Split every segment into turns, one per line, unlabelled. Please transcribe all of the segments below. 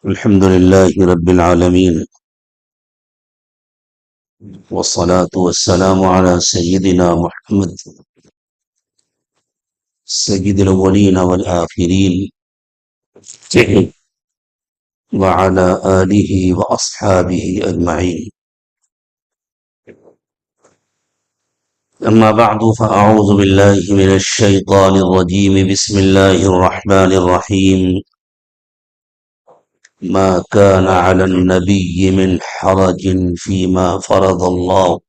الحمد لله رب العالمين، والصلاة والسلام على سيدنا محمد سيد الأولين والآخرين وعلى آله وأصحابه أجمعين. أما بعد، فأعوذ بالله من الشيطان الرجيم. بسم الله الرحمن الرحيم. ما كان على النبي من حرج فيما فرض الله،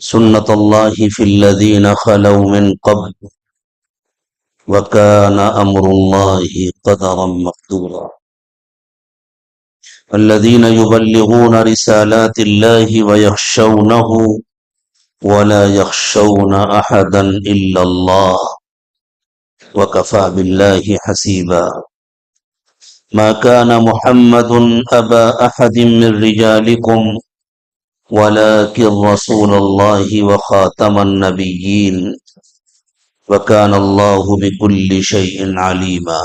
سنة الله في الذين خلوا من قبل، وكان أمر الله قدرا مقدورا. الذين يبلغون رسالات الله ويخشونه ولا يخشون أحدا إلا الله، وكفى بالله حسيبا. ما كان محمد أبا أحد من رجالكم ولكن رسول الله وخاتم النبيين، وكان الله بكل شيء عليما.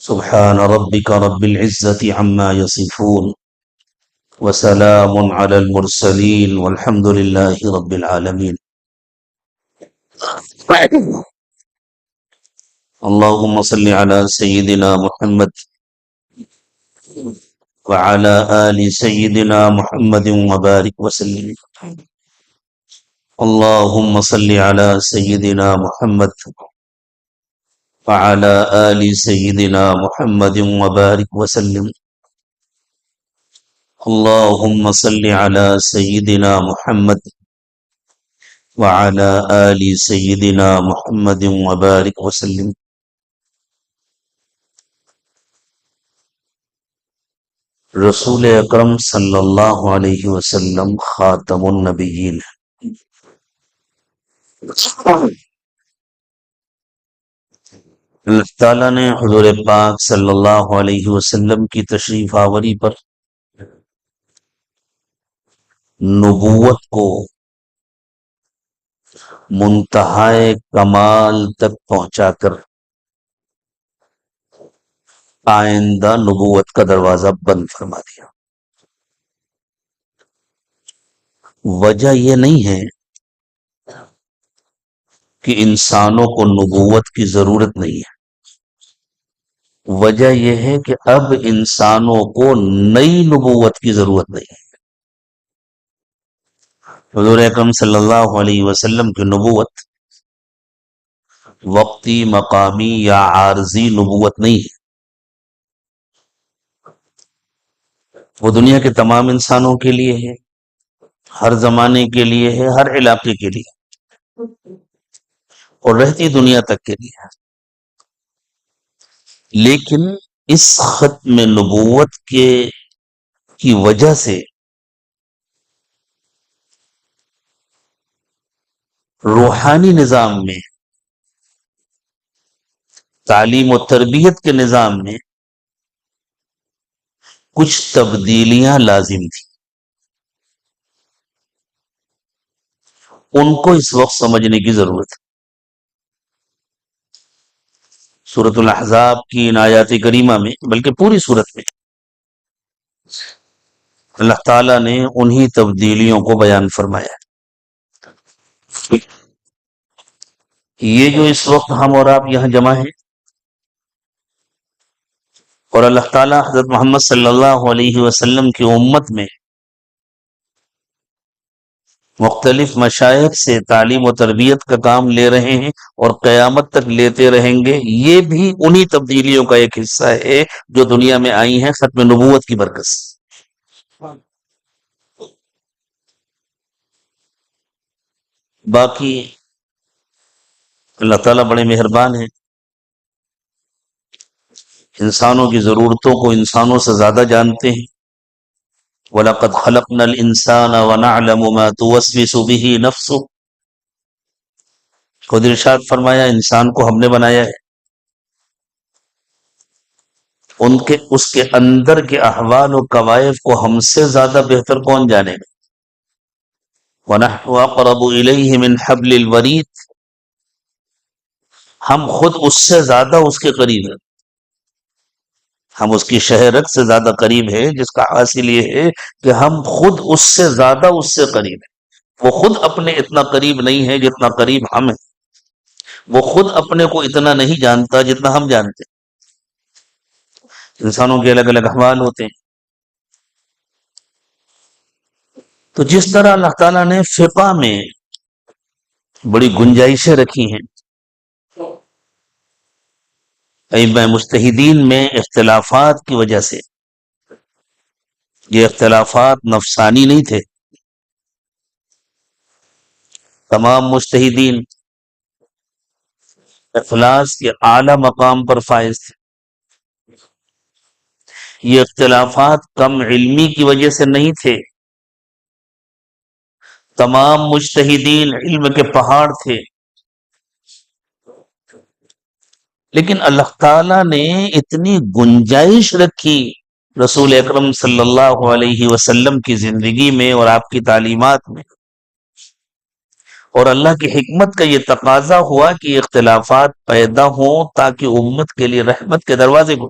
سبحان ربك رب العزة عما يصفون، وسلام على المرسلين، والحمد لله رب العالمين. اللهم صل على سيدنا محمد وعلى آل سيدنا محمد وبارك وسلم. اللهم صل على سيدنا محمد وعلى آل سيدنا محمد وبارك وسلم. اللهم صل على سيدنا محمد وعلى آل سيدنا محمد وبارك وسلم. رسول اکرم صلی اللہ علیہ وسلم خاتم النبیین. اللہ تعالیٰ نے حضور پاک صلی اللہ علیہ وسلم کی تشریف آوری پر نبوت کو منتہائے کمال تک پہنچا کر آئندہ نبوت کا دروازہ بند فرما دیا. وجہ یہ نہیں ہے کہ انسانوں کو نبوت کی ضرورت نہیں ہے، وجہ یہ ہے کہ اب انسانوں کو نئی نبوت کی ضرورت نہیں ہے. حضور اکرم صلی اللہ علیہ وسلم کی نبوت وقتی، مقامی یا عارضی نبوت نہیں ہے. وہ دنیا کے تمام انسانوں کے لیے ہے، ہر زمانے کے لیے ہے، ہر علاقے کے لیے، اور رہتی دنیا تک کے لیے ہے. لیکن اس ختم نبوت کی وجہ سے روحانی نظام میں، تعلیم و تربیت کے نظام میں کچھ تبدیلیاں لازم تھیں. ان کو اس وقت سمجھنے کی ضرورت ہے. سورۃ الاحزاب کی ان آیات کریمہ میں، بلکہ پوری سورت میں، اللہ تعالیٰ نے انہی تبدیلیوں کو بیان فرمایا ہے. یہ جو اس وقت ہم اور آپ یہاں جمع ہیں، اور اللہ تعالیٰ حضرت محمد صلی اللہ علیہ وسلم کی امت میں مختلف مشائخ سے تعلیم و تربیت کا کام لے رہے ہیں اور قیامت تک لیتے رہیں گے، یہ بھی انہی تبدیلیوں کا ایک حصہ ہے جو دنیا میں آئی ہیں ختم نبوت کی برکت سے. باقی اللہ تعالیٰ بڑے مہربان ہیں، انسانوں کی ضرورتوں کو انسانوں سے زیادہ جانتے ہیں. وَلَقَدْ خَلَقْنَا الْإِنسَانَ وَنَعْلَمُ مَا تُوَسْوِسُ بِهِ نَفْسُهُ. خود ارشاد فرمایا انسان کو ہم نے بنایا ہے، اس کے اندر کے احوال و کوائف کو ہم سے زیادہ بہتر کون جانے گا. وَنَحْنُ أَقْرَبُ إِلَيْهِ مِنْ حَبْلِ الْوَرِيدِ. ہم خود اس سے زیادہ اس کے قریب ہیں. ہم اس کی شہرت سے زیادہ قریب ہے، جس کا حاصل یہ ہے کہ ہم خود اس سے زیادہ اس سے قریب ہیں۔ وہ خود اپنے اتنا قریب نہیں ہے جتنا قریب ہم ہیں، وہ خود اپنے کو اتنا نہیں جانتا جتنا ہم جانتے ہیں۔ انسانوں کے الگ الگ احوال ہوتے ہیں۔ تو جس طرح اللہ تعالیٰ نے فقہ میں بڑی گنجائشیں رکھی ہیں، ائمہ مجتہدین میں اختلافات کی وجہ سے، یہ اختلافات نفسانی نہیں تھے، تمام مجتہدین اخلاص کے اعلی مقام پر فائز تھے۔ یہ اختلافات کم علمی کی وجہ سے نہیں تھے، تمام مجتہدین علم کے پہاڑ تھے، لیکن اللہ تعالیٰ نے اتنی گنجائش رکھی رسول اکرم صلی اللہ علیہ وسلم کی زندگی میں اور آپ کی تعلیمات میں، اور اللہ کی حکمت کا یہ تقاضا ہوا کہ اختلافات پیدا ہوں تاکہ امت کے لیے رحمت کے دروازے کو۔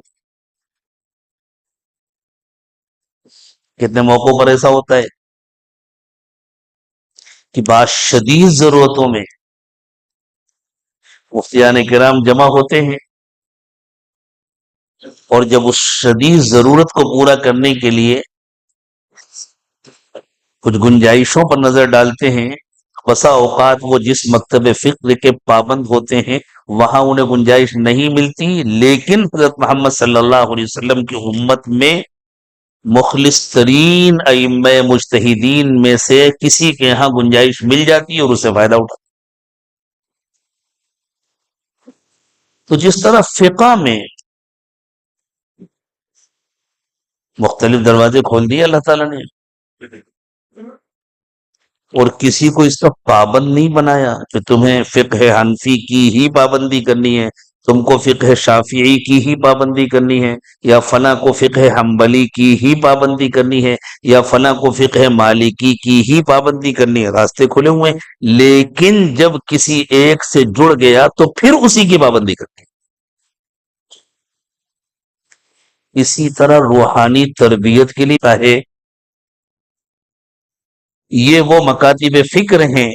کتنے موقعوں پر ایسا ہوتا ہے کہ بعض شدید ضرورتوں میں مفتیان کرام جمع ہوتے ہیں، اور جب اس شدید ضرورت کو پورا کرنے کے لیے کچھ گنجائشوں پر نظر ڈالتے ہیں، بسا اوقات وہ جس مکتب فکر کے پابند ہوتے ہیں وہاں انہیں گنجائش نہیں ملتی، لیکن حضرت محمد صلی اللہ علیہ وسلم کی امت میں مخلص ترین ائمہ مجتہدین میں سے کسی کے یہاں گنجائش مل جاتی ہے اور اس سے فائدہ اٹھا۔ تو جس طرح فقہ میں مختلف دروازے کھول دیے اللہ تعالیٰ نے، اور کسی کو اس کا پابند نہیں بنایا کہ تمہیں فقہ حنفی کی ہی پابندی کرنی ہے، تم کو فقہ شافعی کی ہی پابندی کرنی ہے، یا فلاں کو فقہ حنبلی کی ہی پابندی کرنی ہے، یا فلاں کو فقہ مالکی کی ہی پابندی کرنی ہے۔ راستے کھلے ہوئے ہیں، لیکن جب کسی ایک سے جڑ گیا تو پھر اسی کی پابندی کرنی ہے۔ اسی طرح روحانی تربیت کے لیے چاہے یہ وہ مکاتب فکر ہیں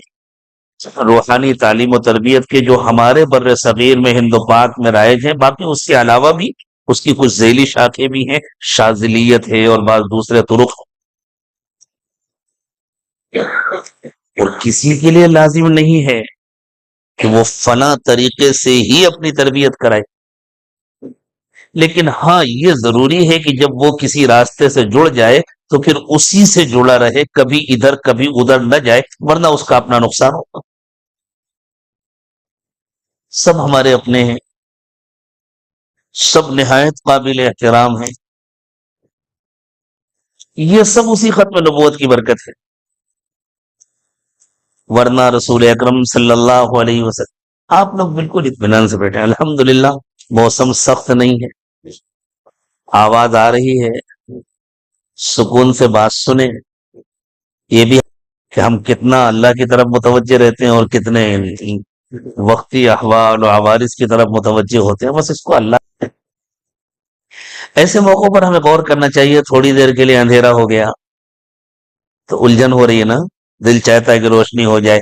روحانی تعلیم و تربیت کے جو ہمارے بر صغیر میں ہند و پاک میں رائج ہیں، باقی اس کے علاوہ بھی اس کی کچھ ذیلی شاخیں بھی ہیں، شاذلیت ہے اور بعض دوسرے طرق، اور کسی کے لیے لازم نہیں ہے کہ وہ فلاں طریقے سے ہی اپنی تربیت کرائے، لیکن ہاں یہ ضروری ہے کہ جب وہ کسی راستے سے جڑ جائے تو پھر اسی سے جڑا رہے، کبھی ادھر کبھی ادھر نہ جائے، ورنہ اس کا اپنا نقصان ہوگا۔ سب ہمارے اپنے ہیں، سب نہایت قابل احترام ہیں، یہ سب اسی ختم نبوت کی برکت ہے، ورنہ رسول اکرم صلی اللہ علیہ وسلم۔ آپ لوگ بالکل اطمینان سے بیٹھے ہیں، الحمدللہ موسم سخت نہیں ہے، آواز آ رہی ہے، سکون سے بات سنیں۔ یہ بھی کہ ہم کتنا اللہ کی طرف متوجہ رہتے ہیں اور کتنے وقتی احوال و عوارض کی طرف متوجہ ہوتے ہیں، بس اس کو اللہ۔ ایسے موقعوں پر ہمیں غور کرنا چاہیے۔ تھوڑی دیر کے لیے اندھیرا ہو گیا تو الجھن ہو رہی ہے نا، دل چاہتا ہے کہ روشنی ہو جائے،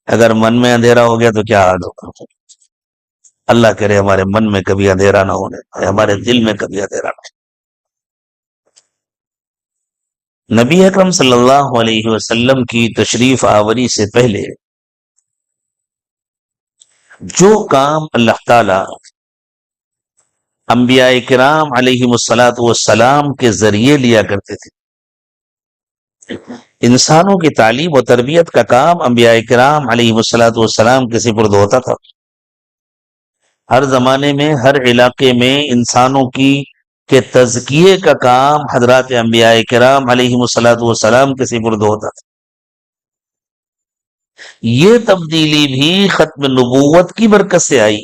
اگر من میں اندھیرا ہو گیا تو کیا حال ہوگا۔ اللہ کرے ہمارے من میں کبھی اندھیرا نہ ہونے پائے، ہمارے دل میں کبھی اندھیرا نہ ہو۔ نبی اکرم صلی اللہ علیہ وسلم کی تشریف آوری سے پہلے جو کام اللہ تعالی انبیاء کرام علیہم الصلاۃ والسلام کے ذریعے لیا کرتے تھے، انسانوں کی تعلیم و تربیت کا کام انبیاء کرام علیہم الصلاۃ والسلام کے سپرد ہوتا تھا۔ ہر زمانے میں، ہر علاقے میں انسانوں کی کے تزکیے کا کام حضرات انبیاء کرام علیہم الصلاۃ والسلام کے سپرد ہوتا تھا۔ یہ تبدیلی بھی ختم نبوت کی برکت سے آئی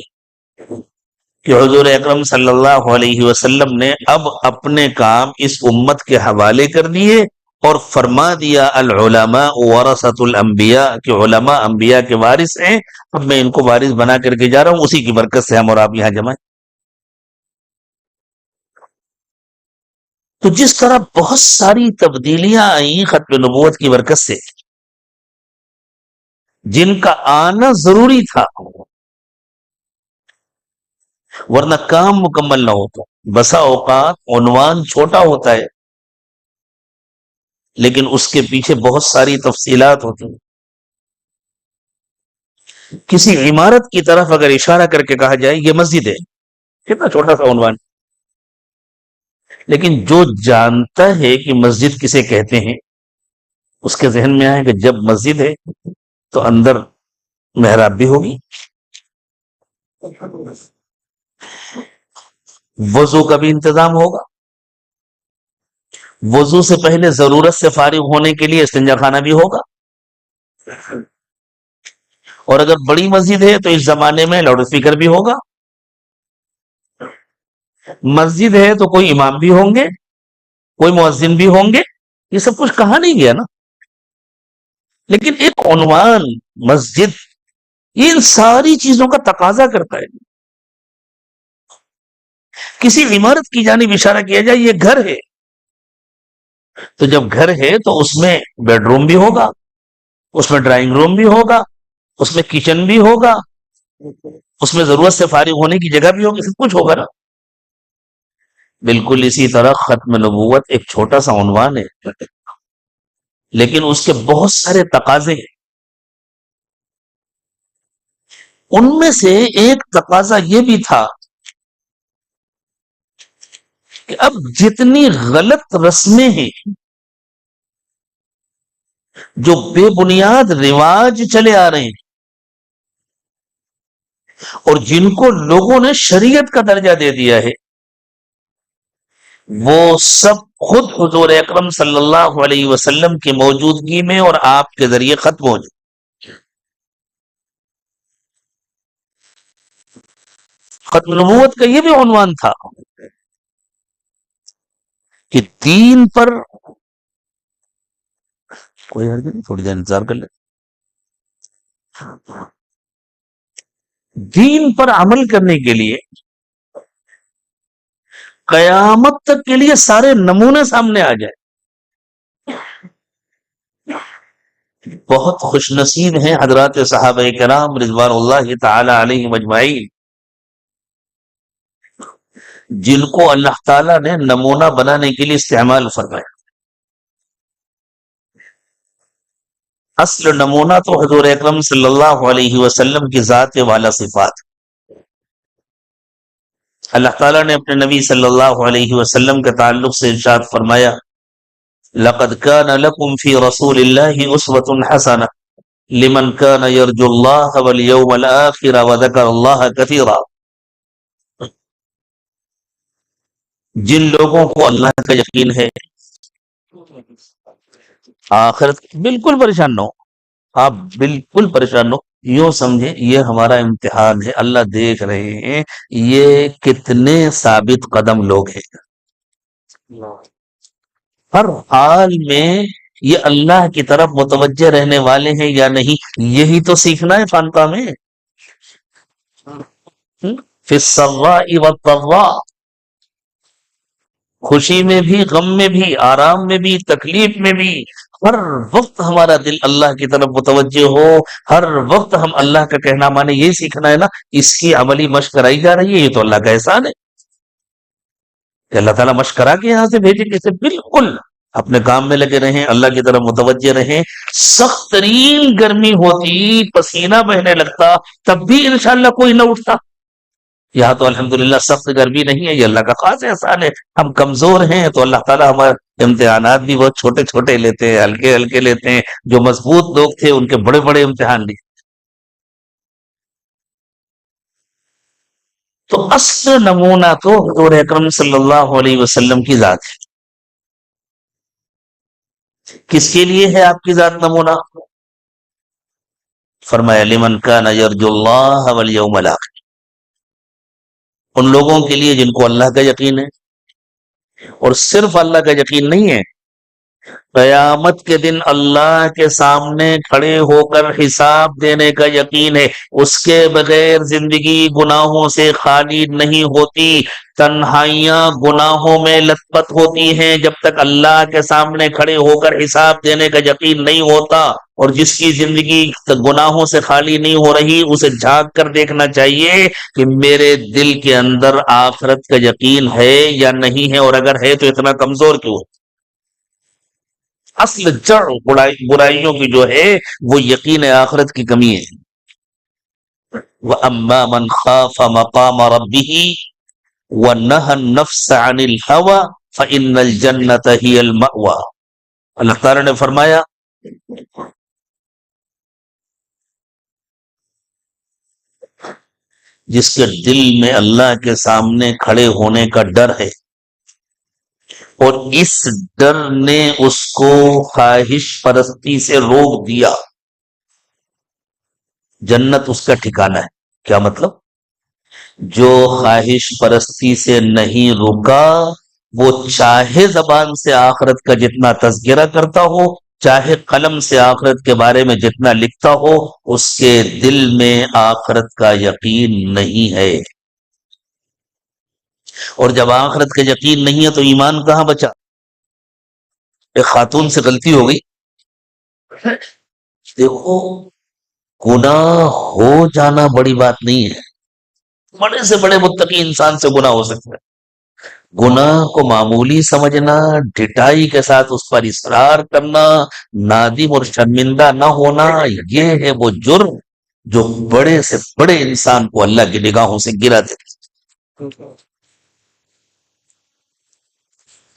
کہ حضور اکرم صلی اللہ علیہ وسلم نے اب اپنے کام اس امت کے حوالے کر دیے اور فرما دیا العلماء ورثۃ الانبیاء، کہ علماء انبیاء کے وارث ہیں، اب میں ان کو وارث بنا کر کے جا رہا ہوں، اسی کی برکت سے ہم اور آپ یہاں جمع ہیں۔ تو جس طرح بہت ساری تبدیلیاں آئیں ختم نبوت کی برکت سے، جن کا آنا ضروری تھا ورنہ کام مکمل نہ ہوتا. بسا اوقات عنوان چھوٹا ہوتا ہے لیکن اس کے پیچھے بہت ساری تفصیلات ہوتی ہیں. کسی عمارت کی طرف اگر اشارہ کر کے کہا جائے یہ مسجد ہے، کتنا چھوٹا سا عنوان، لیکن جو جانتا ہے کہ مسجد کسے کہتے ہیں اس کے ذہن میں آئے کہ جب مسجد ہے تو اندر محراب بھی ہوگی، وضو کا بھی انتظام ہوگا، وضو سے پہلے ضرورت سے فارغ ہونے کے لیے استنجا خانہ بھی ہوگا، اور اگر بڑی مسجد ہے تو اس زمانے میں لاؤڈ اسپیکر بھی ہوگا. مسجد ہے تو کوئی امام بھی ہوں گے، کوئی مؤذن بھی ہوں گے. یہ سب کچھ کہا نہیں گیا نا، لیکن ایک عنوان مسجد ان ساری چیزوں کا تقاضا کرتا ہے. کسی عمارت کی جانب اشارہ کیا جائے یہ گھر ہے، تو جب گھر ہے تو اس میں بیڈ روم بھی ہوگا، اس میں ڈرائنگ روم بھی ہوگا، اس میں کچن بھی ہوگا، اس میں ضرورت سے فارغ ہونے کی جگہ بھی ہوگی، سب کچھ ہوگا نا. بالکل اسی طرح ختم نبوت ایک چھوٹا سا عنوان ہے لیکن اس کے بہت سارے تقاضے ہیں. ان میں سے ایک تقاضا یہ بھی تھا کہ اب جتنی غلط رسمیں ہیں، جو بے بنیاد رواج چلے آ رہے ہیں اور جن کو لوگوں نے شریعت کا درجہ دے دیا ہے، وہ سب خود حضور اکرم صلی اللہ علیہ وسلم کی موجودگی میں اور آپ کے ذریعے ختم ہو جائے. ختم نبوت کا یہ بھی عنوان تھا کہ دین پر کوئی حرج نہیں، تھوڑی دیر انتظار کر لیں. دین پر عمل کرنے کے لیے قیامت تک کے لیے سارے نمونے سامنے آ جائے. بہت خوش نصیب ہیں حضرات صحابہ کرام رضوان اللہ تعالی علیہم اجمعین جن کو اللہ تعالیٰ نے نمونہ بنانے کے لیے استعمال فرمایا. اصل نمونہ تو حضور اکرم صلی اللہ علیہ وسلم کی ذات والا صفات. اللہ تعالیٰ نے اپنے نبی صلی اللہ علیہ وسلم کے تعلق سے ارشاد فرمایا لقد كان لكم في رسول الله أسوة حسنة لمن كان يرجو الله واليوم الآخر وذكر الله كثيرا. جن لوگوں کو اللہ کا یقین ہے آخرت، بالکل پریشان نہ ہو آپ، بالکل پریشان نہ ہو. یوں سمجھے یہ ہمارا امتحان ہے، اللہ دیکھ رہے ہیں یہ کتنے ثابت قدم لوگ ہیں. ہر حال میں یہ اللہ کی طرف متوجہ رہنے والے ہیں یا نہیں، یہی تو سیکھنا ہے خانقاہ میں. فی السراء والضراء، خوشی میں بھی، غم میں بھی، آرام میں بھی، تکلیف میں بھی، ہر وقت ہمارا دل اللہ کی طرف متوجہ ہو، ہر وقت ہم اللہ کا کہنا مانے، یہ سیکھنا ہے نا. اس کی عملی مشق کرائی جا رہی ہے، یہ تو اللہ کا احسان ہے کہ اللہ تعالیٰ مشق کرا کے یہاں سے بھیجے. کیسے؟ بالکل اپنے کام میں لگے رہیں، اللہ کی طرف متوجہ رہیں. سخت ترین گرمی ہوتی، پسینہ بہنے لگتا، تب بھی انشاءاللہ کوئی نہ اٹھتا. یہاں تو الحمدللہ سخت گرمی نہیں ہے، یہ اللہ کا خاص احسان ہے. ہم کمزور ہیں تو اللہ تعالیٰ ہمارے امتحانات بھی بہت چھوٹے چھوٹے لیتے ہیں، ہلکے ہلکے لیتے ہیں. جو مضبوط لوگ تھے ان کے بڑے بڑے امتحان لیے. تو اصل نمونہ تو حضور اکرم صلی اللہ علیہ وسلم کی ذات ہے. کس کے لیے ہے آپ کی ذات نمونہ؟ فرمایا لمن کان یرجو اللہ والیوم الاخر، ان لوگوں کے لیے جن کو اللہ کا یقین ہے. اور صرف اللہ کا یقین نہیں ہے، قیامت کے دن اللہ کے سامنے کھڑے ہو کر حساب دینے کا یقین ہے، اس کے بغیر زندگی گناہوں سے خالی نہیں ہوتی، تنہائیاں گناہوں میں لت پت ہوتی ہیں جب تک اللہ کے سامنے کھڑے ہو کر حساب دینے کا یقین نہیں ہوتا۔ اور جس کی زندگی گناہوں سے خالی نہیں ہو رہی، اسے جھانک کر دیکھنا چاہیے کہ میرے دل کے اندر آخرت کا یقین ہے یا نہیں ہے، اور اگر ہے تو اتنا کمزور کیوں ہے؟ اصل جڑ برائیوں کی جو ہے وہ یقین آخرت کی کمی ہے۔ وَأَمَّا مَنْ خَافَ مَقَامَ رَبِّهِ وَنَهَى النَّفْسَ عَنِ الْهَوَى فَإِنَّ الْجَنَّةَ هِيَ الْمَأْوَى۔ اللہ تعالیٰ نے فرمایا جس کے دل میں اللہ کے سامنے کھڑے ہونے کا ڈر ہے، اور اس ڈر نے اس کو خواہش پرستی سے روک دیا، جنت اس کا ٹھکانہ ہے۔ کیا مطلب؟ جو خواہش پرستی سے نہیں رکا، وہ چاہے زبان سے آخرت کا جتنا تذکرہ کرتا ہو، چاہے قلم سے آخرت کے بارے میں جتنا لکھتا ہو، اس کے دل میں آخرت کا یقین نہیں ہے۔ اور جب آخرت کا یقین نہیں ہے تو ایمان کہاں بچا؟ ایک خاتون سے غلطی ہو گئی، دیکھو گناہ ہو جانا بڑی بات نہیں ہے، بڑے سے بڑے متقی انسان سے گناہ ہو سکتا ہے۔ گناہ کو معمولی سمجھنا، ڈٹائی کے ساتھ اس پر اصرار کرنا، نادم اور شرمندہ نہ ہونا، یہ ہے وہ جرم جو بڑے سے بڑے انسان کو اللہ کی نگاہوں سے گرا دیتا ہے۔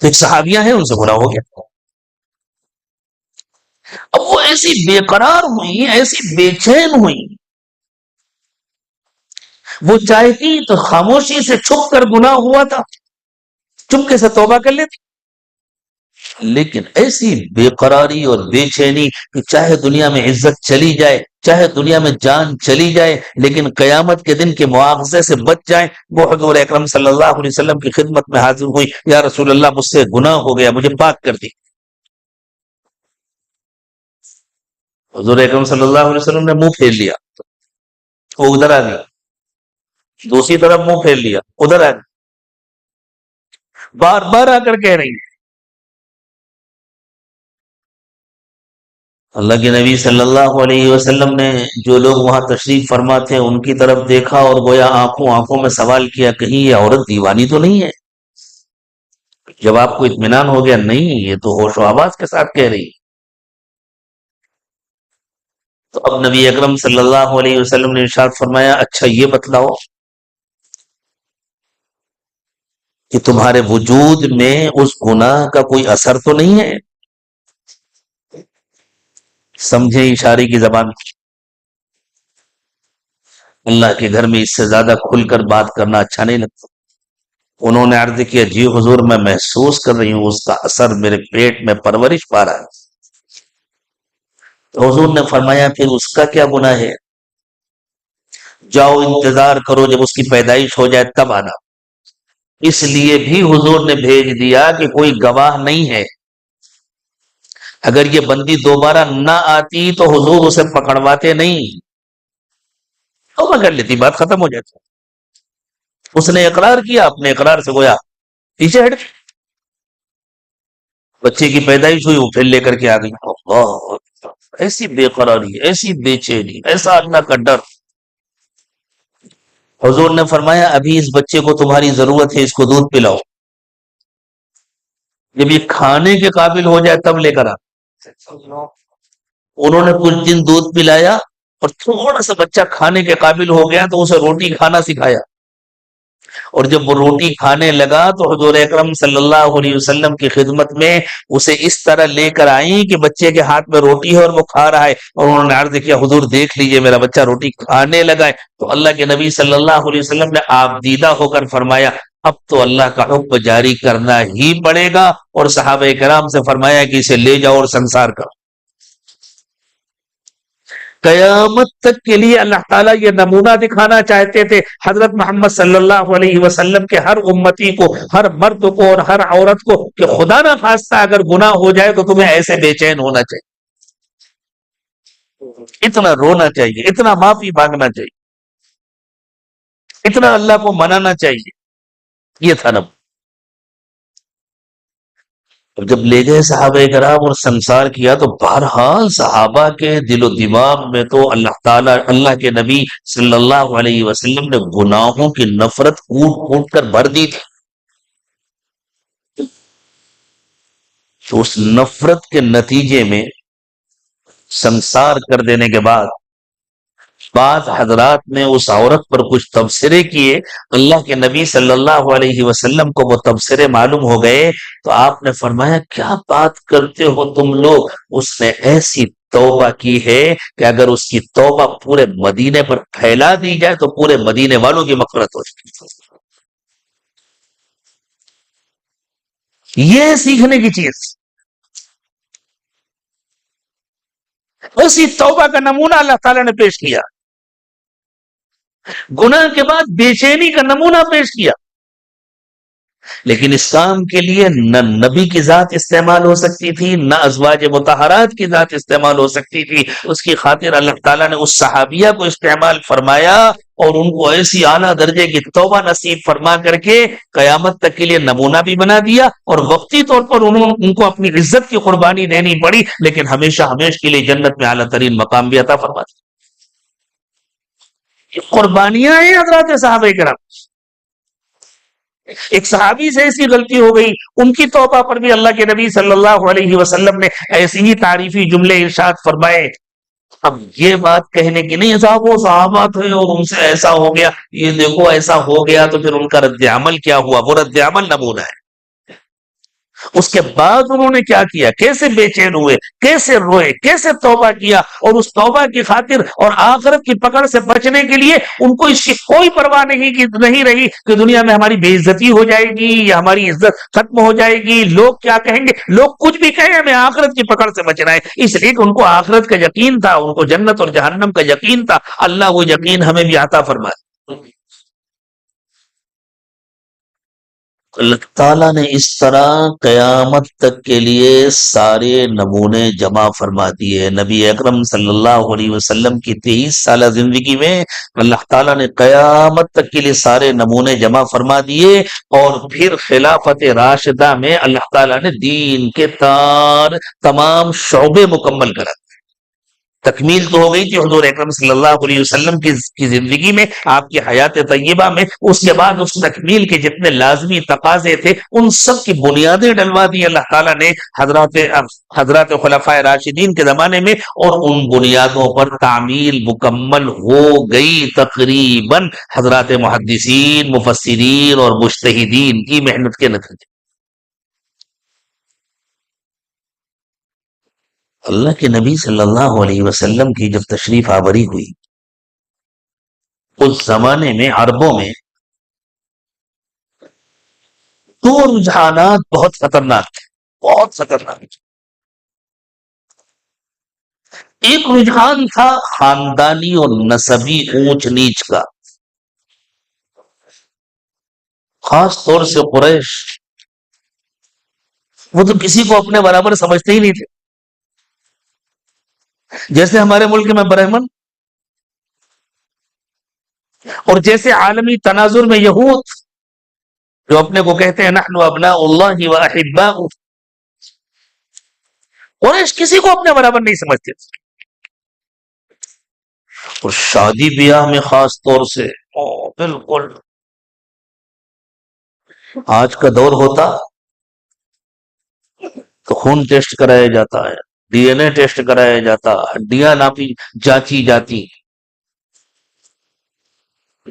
تو ایک صحابیہ ہیں، ان سے گناہ ہو گیا، اب وہ ایسی بے قرار ہوئی، ایسی بے چین ہوئی، وہ چاہتی تو خاموشی سے چھپ کر گناہ ہوا تھا، چپکے سے توبہ کر لیتی، لیکن ایسی بے قراری اور بے چینی کہ چاہے دنیا میں عزت چلی جائے، چاہے دنیا میں جان چلی جائے، لیکن قیامت کے دن کے مواخذے سے بچ جائیں۔ وہ حضور اکرم صلی اللہ علیہ وسلم کی خدمت میں حاضر ہوئی، یا رسول اللہ مجھ سے گناہ ہو گیا، مجھے پاک کر دی۔ حضور اکرم صلی اللہ علیہ وسلم نے منہ پھیر لیا، وہ ادھر آ گئی، دوسری طرف منہ پھیر لیا، ادھر آ گئی، بار بار آ کر کہہ رہی ہے۔ اللہ کے نبی صلی اللہ علیہ وسلم نے جو لوگ وہاں تشریف فرما تھے ان کی طرف دیکھا اور گویا آنکھوں آنکھوں میں سوال کیا، کہیں یہ عورت دیوانی تو نہیں ہے؟ جب آپ کو اطمینان ہو گیا نہیں، یہ تو ہوش و آواز کے ساتھ کہہ رہی ہے، تو اب نبی اکرم صلی اللہ علیہ وسلم نے ارشاد فرمایا، اچھا یہ بتلاؤ کہ تمہارے وجود میں اس گناہ کا کوئی اثر تو نہیں ہے؟ سمجھے اشارے کی زبان؟ اللہ کے گھر میں اس سے زیادہ کھل کر بات کرنا اچھا نہیں لگتا۔ انہوں نے عرض کیا، جی حضور میں محسوس کر رہی ہوں، اس کا اثر میرے پیٹ میں پرورش پا رہا ہے۔ تو حضور نے فرمایا، پھر اس کا کیا گناہ ہے؟ جاؤ انتظار کرو، جب اس کی پیدائش ہو جائے تب آنا۔ اس لیے بھی حضور نے بھیج دیا کہ کوئی گواہ نہیں ہے، اگر یہ بندی دوبارہ نہ آتی تو حضور اسے پکڑواتے نہیں، توبہ کر لیتی، بات ختم ہو جاتی۔ اس نے اقرار کیا، اپنے اقرار سے گویا پیچھے ہٹ گئی، بچے کی پیدائش ہوئی، وہ پھر لے کر کے آ گئی۔ اللہ، ایسی بے قراری، ایسی بے چینی، ایسا اللہ کا ڈر۔ حضور نے فرمایا، ابھی اس بچے کو تمہاری ضرورت ہے، اس کو دودھ پلاؤ، جب یہ کھانے کے قابل ہو جائے تب لے کر آ۔ انہوں نے کچھ دن دودھ پلایا، اور تھوڑا سا بچہ کھانے کے قابل ہو گیا تو اسے روٹی کھانا سکھایا، اور جب وہ روٹی کھانے لگا تو حضور اکرم صلی اللہ علیہ وسلم کی خدمت میں اسے اس طرح لے کر آئیں کہ بچے کے ہاتھ میں روٹی ہے اور وہ کھا رہا ہے، اور انہوں نے عرض کیا، حضور دیکھ لیجئے میرا بچہ روٹی کھانے لگا ہے۔ تو اللہ کے نبی صلی اللہ علیہ وسلم نے آپ دیدہ ہو کر فرمایا، اب تو اللہ کا حکم جاری کرنا ہی پڑے گا، اور صحابہ کرام سے فرمایا کہ اسے لے جاؤ اور سنسار کرو۔ قیامت تک کے لیے اللہ تعالیٰ یہ نمونہ دکھانا چاہتے تھے حضرت محمد صلی اللہ علیہ وسلم کے ہر امتی کو، ہر مرد کو اور ہر عورت کو، کہ خدا نہ خواستہ اگر گناہ ہو جائے تو تمہیں ایسے بے چین ہونا چاہیے، اتنا رونا چاہیے، اتنا معافی مانگنا چاہیے، اتنا اللہ کو منانا چاہیے. یہ تھا نا. اب جب لے گئے صحابہ کرام اور سنسار کیا تو بہرحال صحابہ کے دل و دماغ میں تو اللہ تعالیٰ، اللہ کے نبی صلی اللہ علیہ وسلم نے گناہوں کی نفرت کوٹ کوٹ کر بھر دی تھی. تو اس نفرت کے نتیجے میں سنسار کر دینے کے بعد بعض حضرات نے اس عورت پر کچھ تبصرے کیے. اللہ کے نبی صلی اللہ علیہ وسلم کو وہ تبصرے معلوم ہو گئے تو آپ نے فرمایا کیا بات کرتے ہو تم لوگ، اس نے ایسی توبہ کی ہے کہ اگر اس کی توبہ پورے مدینے پر پھیلا دی جائے تو پورے مدینے والوں کی مغفرت ہو جائے. یہ سیکھنے کی چیز، اسی توبہ کا نمونہ اللہ تعالیٰ نے پیش کیا، گناہ کے بعد بے چینی کا نمونہ پیش کیا. لیکن اس کام کے لیے نہ نبی کی ذات استعمال ہو سکتی تھی، نہ ازواج مطہرات کی ذات استعمال ہو سکتی تھی. اس کی خاطر اللہ تعالیٰ نے اس صحابیہ کو استعمال فرمایا اور ان کو ایسی اعلیٰ درجے کی توبہ نصیب فرما کر کے قیامت تک کے لیے نمونہ بھی بنا دیا. اور وقتی طور پر ان کو اپنی عزت کی قربانی دینی پڑی، لیکن ہمیشہ ہمیشہ کے لیے جنت میں اعلیٰ ترین مقام بھی عطا فرما دیا. قربانیاں ہیں حضرات صحابہ کرام. ایک صحابی سے ایسی غلطی ہو گئی، ان کی توبہ پر بھی اللہ کے نبی صلی اللہ علیہ وسلم نے ایسی ہی تعریفی جملے ارشاد فرمائے. اب یہ بات کہنے کی نہیں صاحب وہ صحابہ تھے اور ان سے ایسا ہو گیا، یہ دیکھو ایسا ہو گیا تو پھر ان کا رد عمل کیا ہوا. وہ رد عمل نمونہ ہے. اس کے بعد انہوں نے کیا کیا، کیسے بے چین ہوئے، کیسے روئے، کیسے توبہ کیا. اور اس توبہ کی خاطر اور آخرت کی پکڑ سے بچنے کے لیے ان کو اس کی کوئی پرواہ نہیں رہی کہ دنیا میں ہماری بے عزتی ہو جائے گی یا ہماری عزت ختم ہو جائے گی، لوگ کیا کہیں گے. لوگ کچھ بھی کہیں، ہمیں آخرت کی پکڑ سے بچنا ہے. اس لیے کہ ان کو آخرت کا یقین تھا، ان کو جنت اور جہنم کا یقین تھا. اللہ وہ یقین ہمیں بھی عطا فرمائے. اللہ تعالیٰ نے اس طرح قیامت تک کے لیے سارے نمونے جمع فرما دیے. نبی اکرم صلی اللہ علیہ وسلم کی 23 سالہ زندگی میں اللہ تعالیٰ نے قیامت تک کے لیے سارے نمونے جمع فرما دیے. اور پھر خلافت راشدہ میں اللہ تعالیٰ نے دین کے تمام شعبے مکمل کرا. تکمیل تو ہو گئی تھی حضور اکرم صلی اللہ علیہ وسلم کی زندگی میں، آپ کی حیات طیبہ میں. اس کے بعد اس تکمیل کے جتنے لازمی تقاضے تھے ان سب کی بنیادیں ڈلوا دی اللہ تعالیٰ نے حضرات خلفائے راشدین کے زمانے میں. اور ان بنیادوں پر تعمیل مکمل ہو گئی تقریباً حضرات محدثین، مفسرین اور مجتہدین کی محنت کے نتیجے. اللہ کے نبی صلی اللہ علیہ وسلم کی جب تشریف آوری ہوئی، اس زمانے میں عربوں میں دو رجحانات بہت خطرناک تھے، بہت خطرناک. ایک رجحان تھا خاندانی اور نسبی اونچ نیچ کا، خاص طور سے قریش. وہ تو کسی کو اپنے برابر سمجھتے ہی نہیں تھے. جیسے ہمارے ملک میں برہمن، اور جیسے عالمی تناظر میں یہود جو اپنے کو کہتے ہیں نحن ابناء اللہ و احباؤہ. قریش کسی کو اپنے برابر نہیں سمجھتے تھے. اور شادی بیاہ میں خاص طور سے بالکل آج کا دور ہوتا تو خون ٹیسٹ کرایا جاتا ہے، ڈی این اے ٹیسٹ کرایا جاتا، ہڈیاں ناپی جانچی جاتی.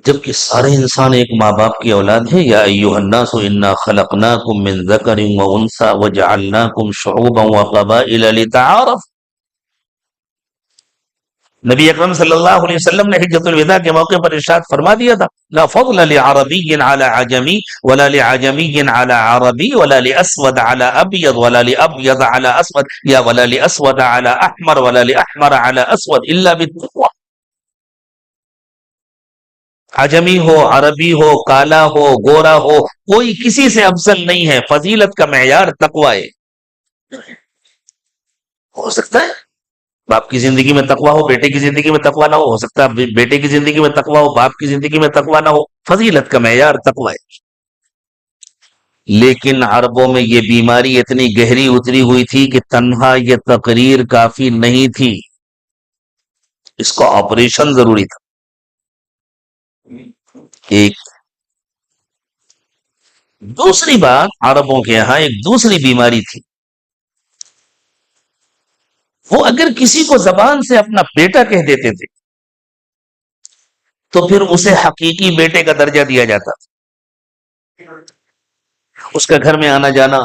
جبکہ سارے انسان ایک ماں باپ کی اولاد ہے. یا ایھا الناس انا خلقناکم من ذکر و انثی وجعلناکم شعوبا وقبائل لتعارفوا. نبی اکرم صلی اللہ علیہ وسلم نے حجۃ الوداع کے موقع پر ارشاد فرما دیا تھا لا فضل لعربی علی عجمی ولا لعجمی علی عربی ولا لاسود علی ابیض ولا لابیض علی اسود یا ولا لاسود علی احمر ولا لاحمر علی اسود الا بالتقوی. عجمی ہو، عربی ہو، کالا ہو، گورا ہو، کوئی کسی سے افضل نہیں ہے. فضیلت کا معیار تقوی ہے. ہو سکتا ہے باپ کی زندگی میں تقوی ہو، بیٹے کی زندگی میں تقوی نہ ہو سکتا ہے بیٹے کی زندگی میں تقوی ہو، باپ کی زندگی میں تقوی نہ ہو. فضیلت کا معیار تقوی ہے. لیکن عربوں میں یہ بیماری اتنی گہری اتری ہوئی تھی کہ تنہا یہ تقریر کافی نہیں تھی، اس کا آپریشن ضروری تھا. ایک دوسری بات، عربوں کے یہاں ایک دوسری بیماری تھی. وہ اگر کسی کو زبان سے اپنا بیٹا کہہ دیتے تھے تو پھر اسے حقیقی بیٹے کا درجہ دیا جاتا تھا. اس کا گھر میں آنا جانا،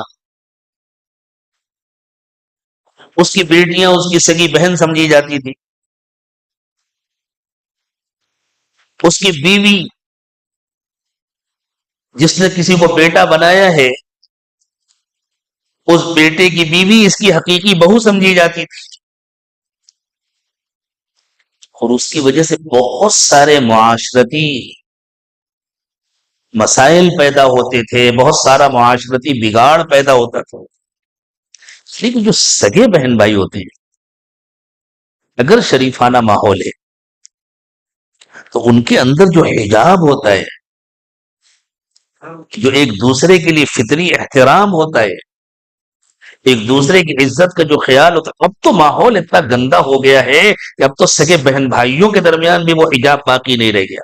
اس کی بیٹیاں اس کی سگی بہن سمجھی جاتی تھی. اس کی بیوی جس نے کسی کو بیٹا بنایا ہے، اس بیٹے کی بیوی اس کی حقیقی بہو سمجھی جاتی تھی. اور اس کی وجہ سے بہت سارے معاشرتی مسائل پیدا ہوتے تھے، بہت سارا معاشرتی بگاڑ پیدا ہوتا تھا. لیکن جو سگے بہن بھائی ہوتے ہیں، اگر شریفانہ ماحول ہے تو ان کے اندر جو حجاب ہوتا ہے، جو ایک دوسرے کے لیے فطری احترام ہوتا ہے، ایک دوسرے کی عزت کا جو خیال ہوتا ہے، اب تو ماحول اتنا گندا ہو گیا ہے کہ اب تو سگے بہن بھائیوں کے درمیان بھی وہ حجاب باقی نہیں رہ گیا.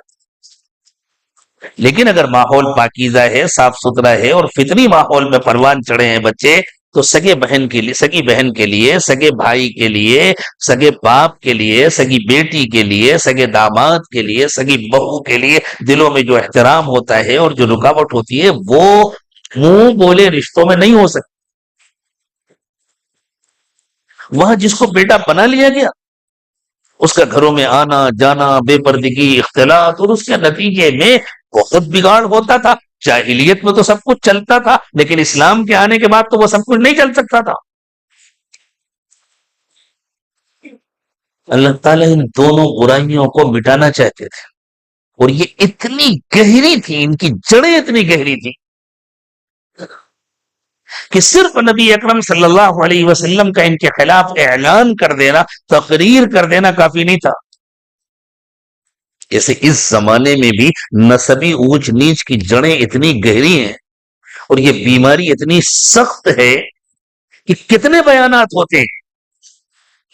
لیکن اگر ماحول پاکیزہ ہے، صاف ستھرا ہے اور فطری ماحول میں پروان چڑھے ہیں بچے، تو سگے بہن کے لیے، سگی بہن کے لیے، سگے بھائی کے لیے، سگے باپ کے لیے، سگی بیٹی کے لیے، سگے داماد کے لیے، سگی بہو کے لیے دلوں میں جو احترام ہوتا ہے اور جو رکاوٹ ہوتی ہے وہ منہ بولے رشتوں میں نہیں ہو سکتی. وہاں جس کو بیٹا بنا لیا گیا، اس کا گھروں میں آنا جانا، بے پردگی، اختلاط، اور اس کے نتیجے میں بہت بگاڑ ہوتا تھا. جاہلیت میں تو سب کچھ چلتا تھا، لیکن اسلام کے آنے کے بعد تو وہ سب کچھ نہیں چل سکتا تھا. اللہ تعالیٰ ان دونوں برائیوں کو مٹانا چاہتے تھے، اور یہ اتنی گہری تھی، ان کی جڑیں اتنی گہری تھی کہ صرف نبی اکرم صلی اللہ علیہ وسلم کا ان کے خلاف اعلان کر دینا، تقریر کر دینا کافی نہیں تھا. جیسے اس زمانے میں بھی نسبی اونچ نیچ کی جڑیں اتنی گہری ہیں اور یہ بیماری اتنی سخت ہے کہ کتنے بیانات ہوتے ہیں،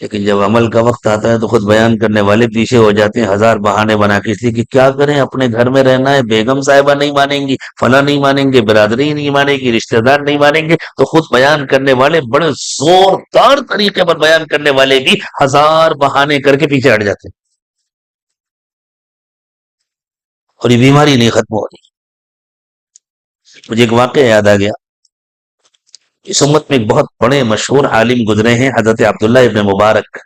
لیکن جب عمل کا وقت آتا ہے تو خود بیان کرنے والے پیچھے ہو جاتے ہیں، ہزار بہانے بنا کے، اس لیے کہ کیا کریں، اپنے گھر میں رہنا ہے، بیگم صاحبہ نہیں مانیں گی، فلاں نہیں مانیں گے، برادری نہیں مانے گی، رشتہ دار نہیں مانیں گے، تو خود بیان کرنے والے، بڑے زوردار طریقے پر بیان کرنے والے بھی ہزار بہانے کر کے پیچھے ہٹ جاتے ہیں، اور یہ بیماری نہیں ختم ہو رہی. مجھے ایک واقعہ یاد آ گیا. اس امت میں ایک بہت بڑے مشہور عالم گزرے ہیں، حضرت عبداللہ ابن مبارک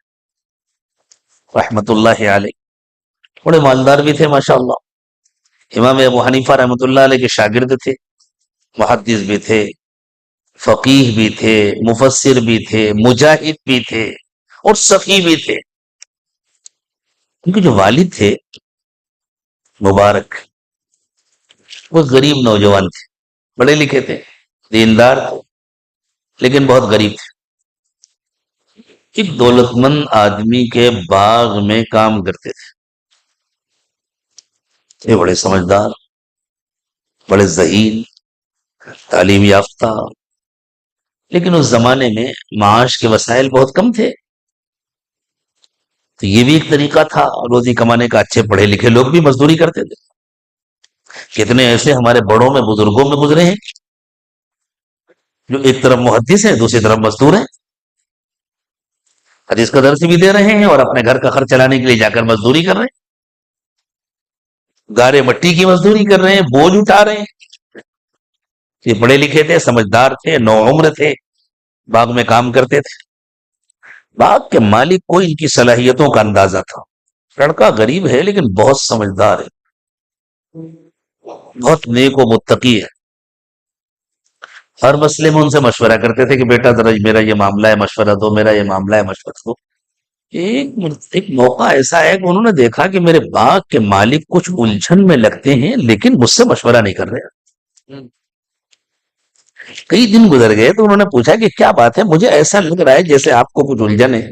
رحمت اللہ علیہ. بڑے مالدار بھی تھے ماشاءاللہ. امام ابو حنیفہ رحمت اللہ علیہ کے شاگرد تھے، محدث بھی تھے، فقیہ بھی تھے، مفسر بھی تھے، مجاہد بھی تھے اور سخی بھی تھے. ان کے جو والد تھے مبارک، وہ غریب نوجوان تھے، پڑھے لکھے تھے، دیندار تھے، لیکن بہت غریب تھے. ایک دولت مند آدمی کے باغ میں کام کرتے تھے. یہ بڑے سمجھدار، بڑے ذہین، تعلیم یافتہ، لیکن اس زمانے میں معاش کے وسائل بہت کم تھے. تو یہ بھی ایک طریقہ تھا روزی کمانے کا. اچھے پڑھے لکھے لوگ بھی مزدوری کرتے تھے. کتنے ایسے ہمارے بڑوں میں، بزرگوں میں گزرے ہیں جو ایک طرف محدث ہیں، دوسری طرف مزدور ہیں، حدیث کا درس بھی دے رہے ہیں اور اپنے گھر کا خرچ چلانے کے لیے جا کر مزدوری کر رہے ہیں، گارے مٹی کی مزدوری کر رہے ہیں، بوجھ اٹھا رہے ہیں. یہ پڑھے لکھے تھے، سمجھدار تھے، نوعمر تھے، باغ میں کام کرتے تھے. باغ کے مالک کو ان کی صلاحیتوں کا اندازہ تھا. لڑکا غریب ہے لیکن بہت سمجھدار ہے, بہت نیک و متقی ہے. ہر مسئلے میں ان سے مشورہ کرتے تھے کہ بیٹا ذرا میرا یہ معاملہ ہے, مشورہ دو, میرا یہ معاملہ ہے, مشورہ دو. ایک موقع ایسا ہے کہ انہوں نے دیکھا کہ میرے باغ کے مالک کچھ الجھن میں لگتے ہیں لیکن مجھ سے مشورہ نہیں کر رہے. کئی دن گزر گئے تو انہوں نے پوچھا کہ کیا بات ہے, مجھے ایسا لگ رہا ہے جیسے آپ کو کچھ الجھن ہے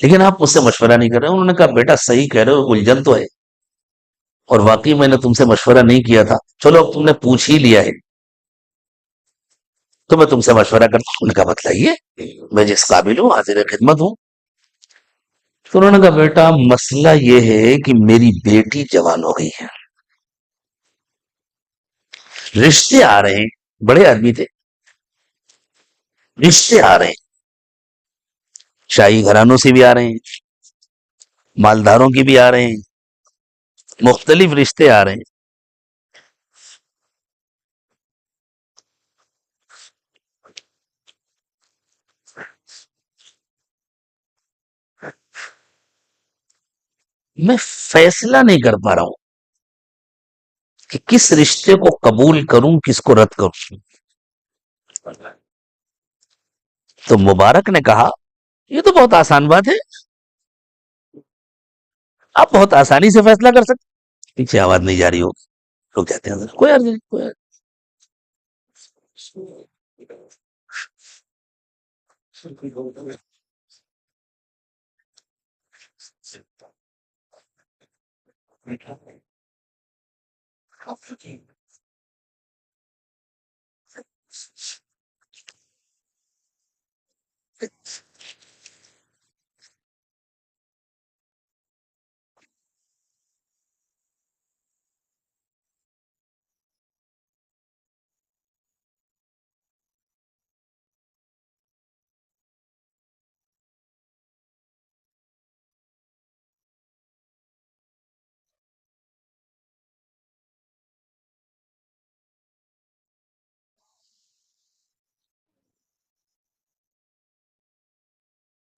لیکن آپ مجھ سے مشورہ نہیں کر رہے. انہوں نے کہا بیٹا صحیح کہہ رہے ہو, الجھن تو ہے, اور واقعی میں نے تم سے مشورہ نہیں کیا تھا, چلو اب تم نے پوچھ ہی لیا ہے تو میں تم سے مشورہ کرتا ہوں. ان کا بتلائیے, میں جس قابل ہوں حاضر خدمت ہوں. تو انہوں نے کہا بیٹا مسئلہ یہ ہے کہ میری بیٹی جوان ہو گئی ہے, رشتے آ رہے ہیں, بڑے آدمی تھے, رشتے آ رہے ہیں, شاہی گھرانوں سے بھی آ رہے ہیں, مالداروں کی بھی آ رہے ہیں, مختلف رشتے آ رہے ہیں. میں فیصلہ نہیں کر پا رہا ہوں کہ کس رشتے کو قبول کروں کس کو رد کروں. تو مبارک نے کہا یہ تو بہت آسان بات ہے, آپ بہت آسانی سے فیصلہ کر سکتے. پیچھے آواز نہیں جا رہی ہوگی, لوگ کہتے ہیں کوئی عرض نہیں, کوئی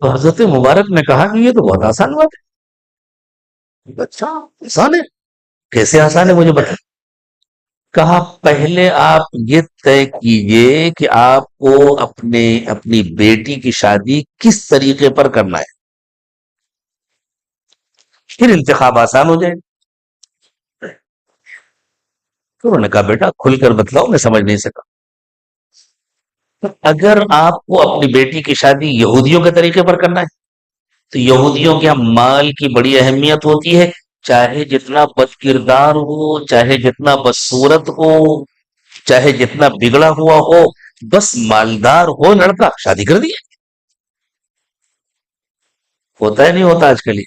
تو حضرت مبارک نے کہا کہ یہ تو بہت آسان بات ہے. اچھا آسان ہے, کیسے آسان ہے مجھے بتا. کہا پہلے آپ یہ طے کیجئے کہ آپ کو اپنی بیٹی کی شادی کس طریقے پر کرنا ہے, پھر انتخاب آسان ہو جائے. تو انہوں نے کہا بیٹا کھل کر بتلاؤ, میں سمجھ نہیں سکا. اگر آپ کو اپنی بیٹی کی شادی یہودیوں کے طریقے پر کرنا ہے تو یہودیوں کے یہاں مال کی بڑی اہمیت ہوتی ہے, چاہے جتنا بد کردار ہو, چاہے جتنا بدصورت ہو, چاہے جتنا بگڑا ہوا ہو, بس مالدار ہو لڑکا شادی کر دی. ہوتا ہے نہیں ہوتا آج کل.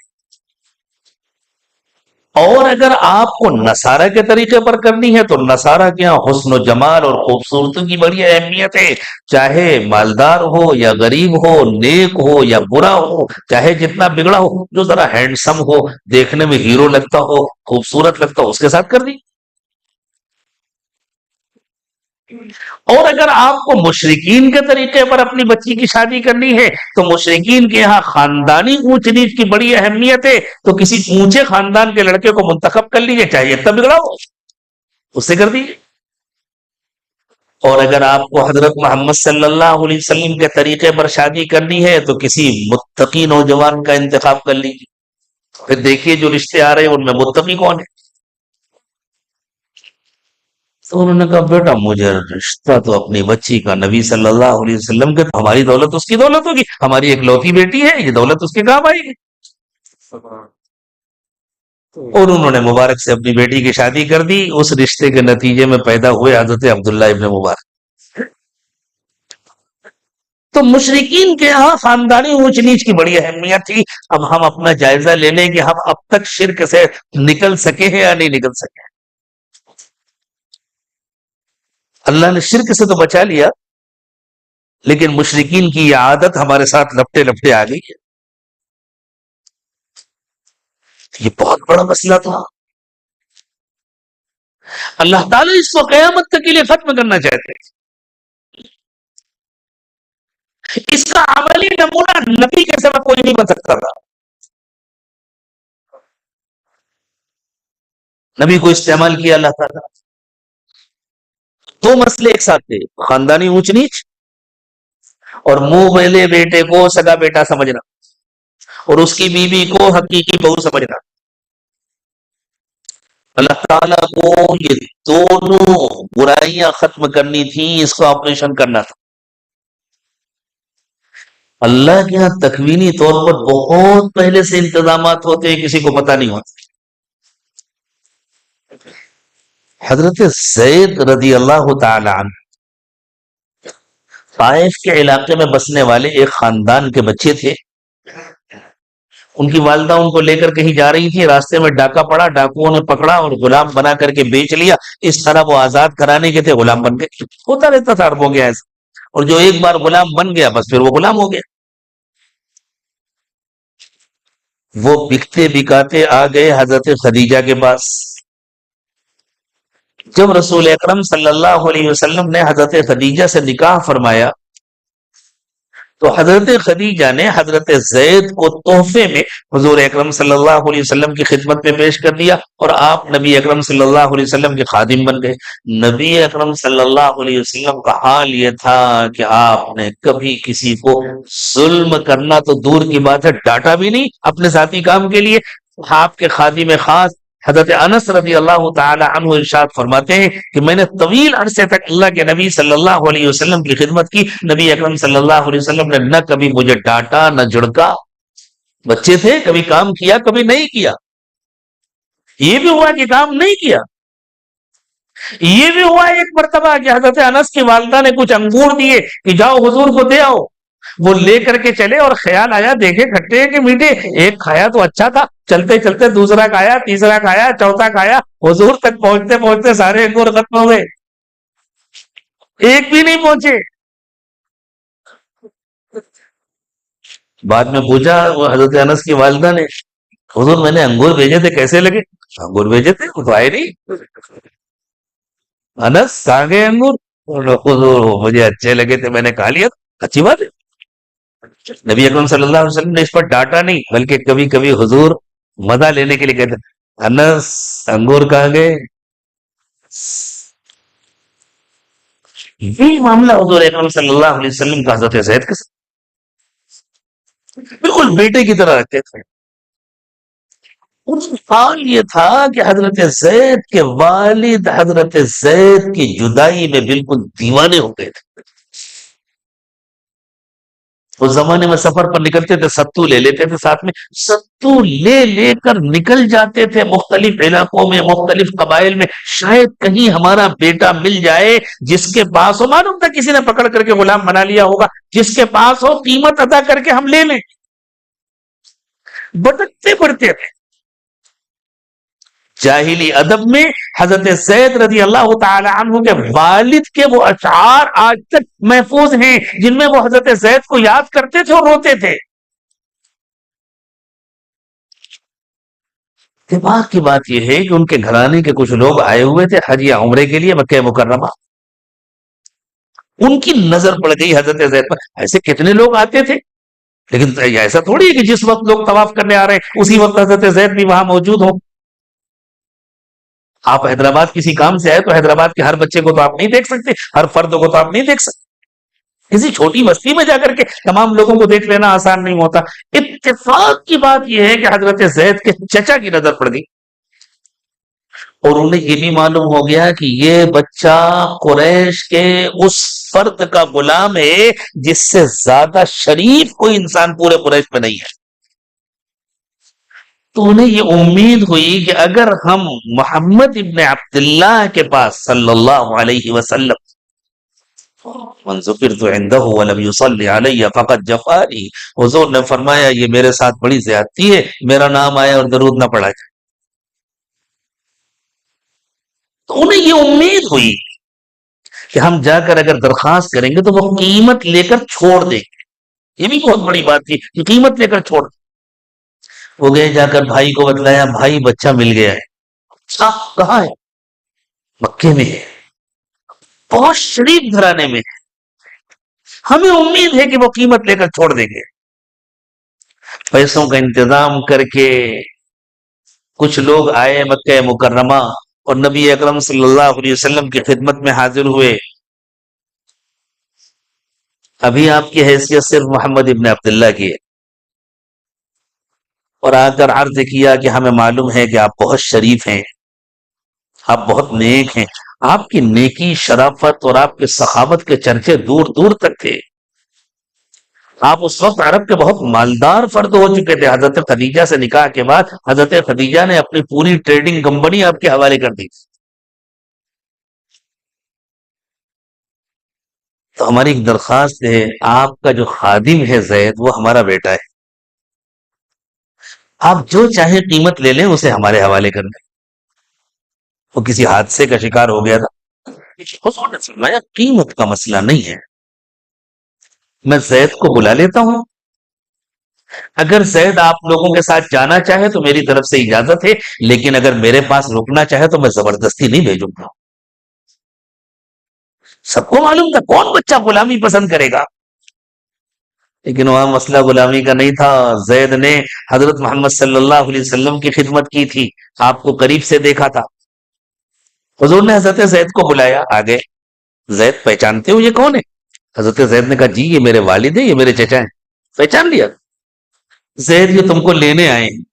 اور اگر آپ کو نصارہ کے طریقے پر کرنی ہے تو نصارہ کے یہاں حسن و جمال اور خوبصورتی کی بڑی اہمیت ہے, چاہے مالدار ہو یا غریب ہو, نیک ہو یا برا ہو, چاہے جتنا بگڑا ہو, جو ذرا ہینڈسم ہو, دیکھنے میں ہیرو لگتا ہو, خوبصورت لگتا ہو, اس کے ساتھ کر دی. اور اگر آپ کو مشرکین کے طریقے پر اپنی بچی کی شادی کرنی ہے تو مشرکین کے یہاں خاندانی اونچ نیچ کی بڑی اہمیت ہے, تو کسی اونچے خاندان کے لڑکے کو منتخب کر لیجیے, چاہے اتنا بگڑا ہو, اس سے کر دیجیے. اور اگر آپ کو حضرت محمد صلی اللہ علیہ وسلم کے طریقے پر شادی کرنی ہے تو کسی متقی نوجوان کا انتخاب کر لیجیے. پھر دیکھیے جو رشتے آ رہے ہیں ان میں متقی کون ہے. تو انہوں نے کہا بیٹا مجھے رشتہ تو اپنی بچی کا نبی صلی اللہ علیہ وسلم کے, ہماری دولت اس کی دولت ہوگی, ہماری ایک لوتی بیٹی ہے, یہ دولت اس کے کام آئے گی. اور انہوں نے مبارک سے اپنی بیٹی کی شادی کر دی. اس رشتے کے نتیجے میں پیدا ہوئے حضرت عبداللہ ابن مبارک. تو مشرقین کے یہاں خاندانی اونچ نیچ کی بڑی اہمیت تھی. اب ہم اپنا جائزہ لے لیں کہ ہم اب تک شرک سے نکل سکے ہیں یا نہیں نکل سکے. اللہ نے شرک سے تو بچا لیا, لیکن مشرقین کی یہ عادت ہمارے ساتھ لپٹے لپٹے آ گئی ہے. یہ بہت بڑا مسئلہ تھا. اللہ تعالیٰ اس کو قیامت تک کے لیے ختم کرنا چاہتے ہیں. اس کا عملی نمونہ نبی کے سوا کوئی نہیں بن سکتا تھا. نبی کو استعمال کیا اللہ تعالیٰ. دو مسئلے ایک ساتھ تھے: خاندانی اونچ نیچ اور منہ میلے بیٹے کو سگا بیٹا سمجھنا اور اس کی بیوی کو حقیقی بہو سمجھنا. اللہ تعالیٰ کو یہ دونوں برائیاں ختم کرنی تھی، اس کا آپریشن کرنا تھا. اللہ کے یہاں تکوینی طور پر بہت پہلے سے انتظامات ہوتے ہیں، کسی کو پتہ نہیں ہوتا. حضرت زید رضی اللہ تعالی عنہ طائف کے علاقے میں بسنے والے ایک خاندان کے بچے تھے. ان کی والدہ ان کو لے کر کہیں جا رہی تھی، راستے میں ڈاکہ پڑا، ڈاکوؤں نے پکڑا اور غلام بنا کر کے بیچ لیا. اس طرح وہ آزاد کرانے کے تھے، غلام بن گئے. ہوتا رہتا تھا، عرب ہو گیا ایسا. اور جو ایک بار غلام بن گیا بس پھر وہ غلام ہو گیا. وہ بکتے بکاتے آ گئے حضرت خدیجہ کے پاس. جب رسول اکرم صلی اللہ علیہ وسلم نے حضرت خدیجہ سے نکاح فرمایا تو حضرت خدیجہ نے حضرت زید کو تحفے میں حضور اکرم صلی اللہ علیہ وسلم کی خدمت میں پیش کر دیا اور آپ نبی اکرم صلی اللہ علیہ وسلم کے خادم بن گئے. نبی اکرم صلی اللہ علیہ وسلم کا حال یہ تھا کہ آپ نے کبھی کسی کو ظلم کرنا تو دور کی بات ہے، ڈانٹا بھی نہیں اپنے ذاتی کام کے لیے. آپ کے خادم خاص حضرت انس رضی اللہ تعالی عنہ ارشاد فرماتے ہیں کہ میں نے طویل عرصے تک اللہ کے نبی صلی اللہ علیہ وسلم کی خدمت کی. نبی اکرم صلی اللہ علیہ وسلم نے نہ کبھی مجھے ڈانٹا نہ جھڑکا. بچے تھے، کبھی کام کیا کبھی نہیں کیا. یہ بھی ہوا کہ کام نہیں کیا. یہ بھی ہوا ایک مرتبہ کہ حضرت انس کی والدہ نے کچھ انگور دیے کہ جاؤ حضور کو دے آؤ. وہ لے کر کے چلے اور خیال آیا دیکھے کھٹے کہ میٹھے. ایک کھایا تو اچھا تھا، چلتے چلتے دوسرا کھایا، تیسرا کھایا، چوتھا کھایا. حضور تک پہنچتے پہنچتے سارے انگور ختم ہو گئے، ایک بھی نہیں پہنچے. بعد میں پوچھا وہ حضرت انس کی والدہ نے، حضور میں نے انگور بھیجے تھے کیسے لگے؟ انگور بھیجے تھے وہ تو آئے نہیں. انس کہاں گئے انگور؟ حضور مجھے اچھے لگے تھے میں نے کھا لیا. اچھی بات ہے. نبی اکرم صلی اللہ علیہ وسلم نے اس پر ڈانٹا نہیں، بلکہ کبھی کبھی حضور مزہ لینے کے لیے کہتے انس انگور کہاں گئے. یہی معاملہ حضور اکرم صلی اللہ علیہ وسلم کا حضرت زید کے ساتھ بالکل بیٹے کی طرح رکھتے تھے. حال یہ تھا کہ حضرت زید کے والد حضرت زید کی جدائی میں بالکل دیوانے ہو گئے تھے. اس زمانے میں سفر پر نکلتے تھے، ستو لے لیتے تھے ساتھ میں، ستو لے لے کر نکل جاتے تھے مختلف علاقوں میں، مختلف قبائل میں. شاید کہیں ہمارا بیٹا مل جائے جس کے پاس ہو، معلوم تھا کسی نے پکڑ کر کے غلام بنا لیا ہوگا، جس کے پاس ہو قیمت ادا کر کے ہم لے لیں. بھٹکتے پڑتے تھے. جاہلی ادب میں حضرت زید رضی اللہ تعالی عنہ کے والد کے وہ اشعار آج تک محفوظ ہیں جن میں وہ حضرت زید کو یاد کرتے تھے اور روتے تھے. دماغ کی بات یہ ہے کہ ان کے گھرانے کے کچھ لوگ آئے ہوئے تھے حج یا عمرے کے لیے مکہ مکرمہ. ان کی نظر پڑ گئی حضرت زید پر. ایسے کتنے لوگ آتے تھے، لیکن ایسا تھوڑی ہے کہ جس وقت لوگ طواف کرنے آ رہے ہیں اسی وقت حضرت زید بھی وہاں موجود ہوں. آپ حیدرآباد کسی کام سے آئے تو حیدرآباد کے ہر بچے کو تو آپ نہیں دیکھ سکتے، ہر فرد کو تو آپ نہیں دیکھ سکتے. کسی چھوٹی بستی میں جا کر کے تمام لوگوں کو دیکھ لینا آسان نہیں ہوتا. اتفاق کی بات یہ ہے کہ حضرت زید کے چچا کی نظر پڑ گئی اور انہیں یہ بھی معلوم ہو گیا کہ یہ بچہ قریش کے اس فرد کا غلام ہے جس سے زیادہ شریف کوئی انسان پورے قریش میں نہیں ہے. تو انہیں یہ امید ہوئی کہ اگر ہم محمد ابن عبداللہ کے پاس صلی اللہ علیہ وسلم من ذکرت عنده ولم يصلي علي فقد جفاني، حضور نے فرمایا یہ میرے ساتھ بڑی زیادتی ہے، میرا نام آیا اور درود نہ پڑھا جائے. تو انہیں یہ امید ہوئی کہ ہم جا کر اگر درخواست کریں گے تو وہ قیمت لے کر چھوڑ دیں گے. یہ بھی بہت بڑی بات تھی کہ قیمت لے کر چھوڑ. وہ گئے، جا کر بھائی کو بتلایا، بھائی بچہ مل گیا ہے. کہاں ہے؟ مکے میں ہے، بہت شریف گھرانے میں ہے. ہمیں امید ہے کہ وہ قیمت لے کر چھوڑ دیں گے. پیسوں کا انتظام کر کے کچھ لوگ آئے مکہ مکرمہ اور نبی اکرم صلی اللہ علیہ وسلم کی خدمت میں حاضر ہوئے. ابھی آپ کی حیثیت صرف محمد ابن عبداللہ کی ہے، اور آ کر عرض کیا کہ ہمیں معلوم ہے کہ آپ بہت شریف ہیں، آپ بہت نیک ہیں. آپ کی نیکی، شرافت اور آپ کے سخاوت کے چرچے دور دور تک تھے. آپ اس وقت عرب کے بہت مالدار فرد ہو چکے تھے. حضرت خدیجہ سے نکاح کے بعد حضرت خدیجہ نے اپنی پوری ٹریڈنگ کمپنی آپ کے حوالے کر دی. تو ہماری ایک درخواست ہے، آپ کا جو خادم ہے زید، وہ ہمارا بیٹا ہے. آپ جو چاہے قیمت لے لیں، اسے ہمارے حوالے کر دیں. وہ کسی حادثے کا شکار ہو گیا تھا. حضور نے فرمایا قیمت کا مسئلہ نہیں ہے، میں زید کو بلا لیتا ہوں. اگر زید آپ لوگوں کے ساتھ جانا چاہے تو میری طرف سے اجازت ہے، لیکن اگر میرے پاس رکنا چاہے تو میں زبردستی نہیں بھیجوں گا. سب کو معلوم تھا کون بچہ غلامی پسند کرے گا، لیکن وہاں مسئلہ غلامی کا نہیں تھا. زید نے حضرت محمد صلی اللہ علیہ وسلم کی خدمت کی تھی، آپ کو قریب سے دیکھا تھا. حضور نے حضرت زید کو بلایا. آگے زید پہچانتے ہو یہ کون ہے؟ حضرت زید نے کہا جی یہ میرے والد ہیں، یہ میرے چچا ہیں. پہچان لیا؟ زید یہ تم کو لینے آئے ہیں،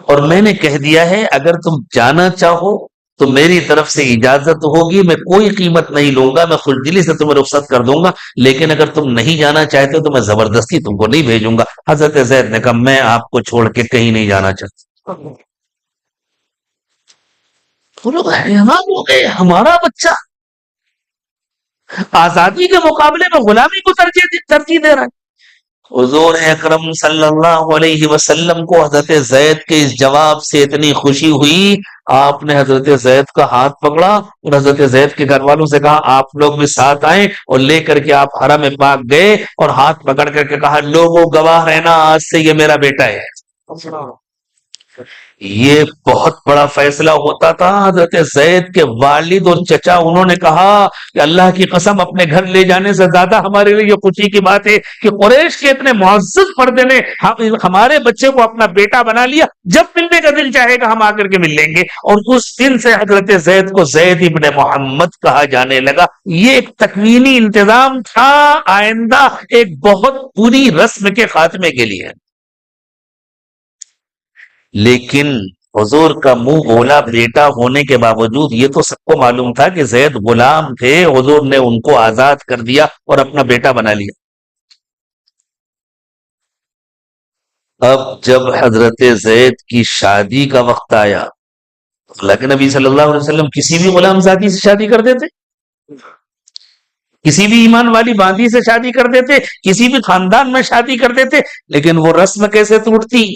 اور میں نے کہہ دیا ہے اگر تم جانا چاہو تو میری طرف سے اجازت ہوگی، میں کوئی قیمت نہیں لوں گا، میں خوش دلی سے تمہیں رخصت کر دوں گا، لیکن اگر تم نہیں جانا چاہتے تو میں زبردستی تم کو نہیں بھیجوں گا. حضرت زید نے کہا میں آپ کو چھوڑ کے کہیں نہیں جانا چاہتا. تو لوگ حیران ہو گئے، ہمارا بچہ آزادی کے مقابلے میں غلامی کو ترجیح دے رہا ہے. حضور اکرم صلی اللہ علیہ وسلم کو حضرت زید کے اس جواب سے اتنی خوشی ہوئی، آپ نے حضرت زید کا ہاتھ پکڑا اور حضرت زید کے گھر والوں سے کہا آپ لوگ بھی ساتھ آئیں، اور لے کر کے آپ حرم پاک گئے اور ہاتھ پکڑ کر کے کہا لوگوں گواہ رہنا آج سے یہ میرا بیٹا ہے. یہ بہت بڑا فیصلہ ہوتا تھا. حضرت زید کے والد اور چچا انہوں نے کہا کہ اللہ کی قسم اپنے گھر لے جانے سے زیادہ ہمارے لیے یہ خوشی کی بات ہے کہ قریش کے اتنے معزز پردے نے ہمارے بچے کو اپنا بیٹا بنا لیا. جب ملنے کا دل چاہے گا ہم آ کر کے مل لیں گے. اور اس دن سے حضرت زید کو زید ابن محمد کہا جانے لگا. یہ ایک تکوینی انتظام تھا آئندہ ایک بہت بری رسم کے خاتمے کے لیے. لیکن حضور کا منہ بولا بیٹا ہونے کے باوجود یہ تو سب کو معلوم تھا کہ زید غلام تھے. حضور نے ان کو آزاد کر دیا اور اپنا بیٹا بنا لیا. اب جب حضرت زید کی شادی کا وقت آیا، اللہ کے نبی صلی اللہ علیہ وسلم کسی بھی غلام زادی سے شادی کر دیتے، کسی بھی ایمان والی باندی سے شادی کر دیتے، کسی بھی خاندان میں شادی کر دیتے، لیکن وہ رسم کیسے ٹوٹتی؟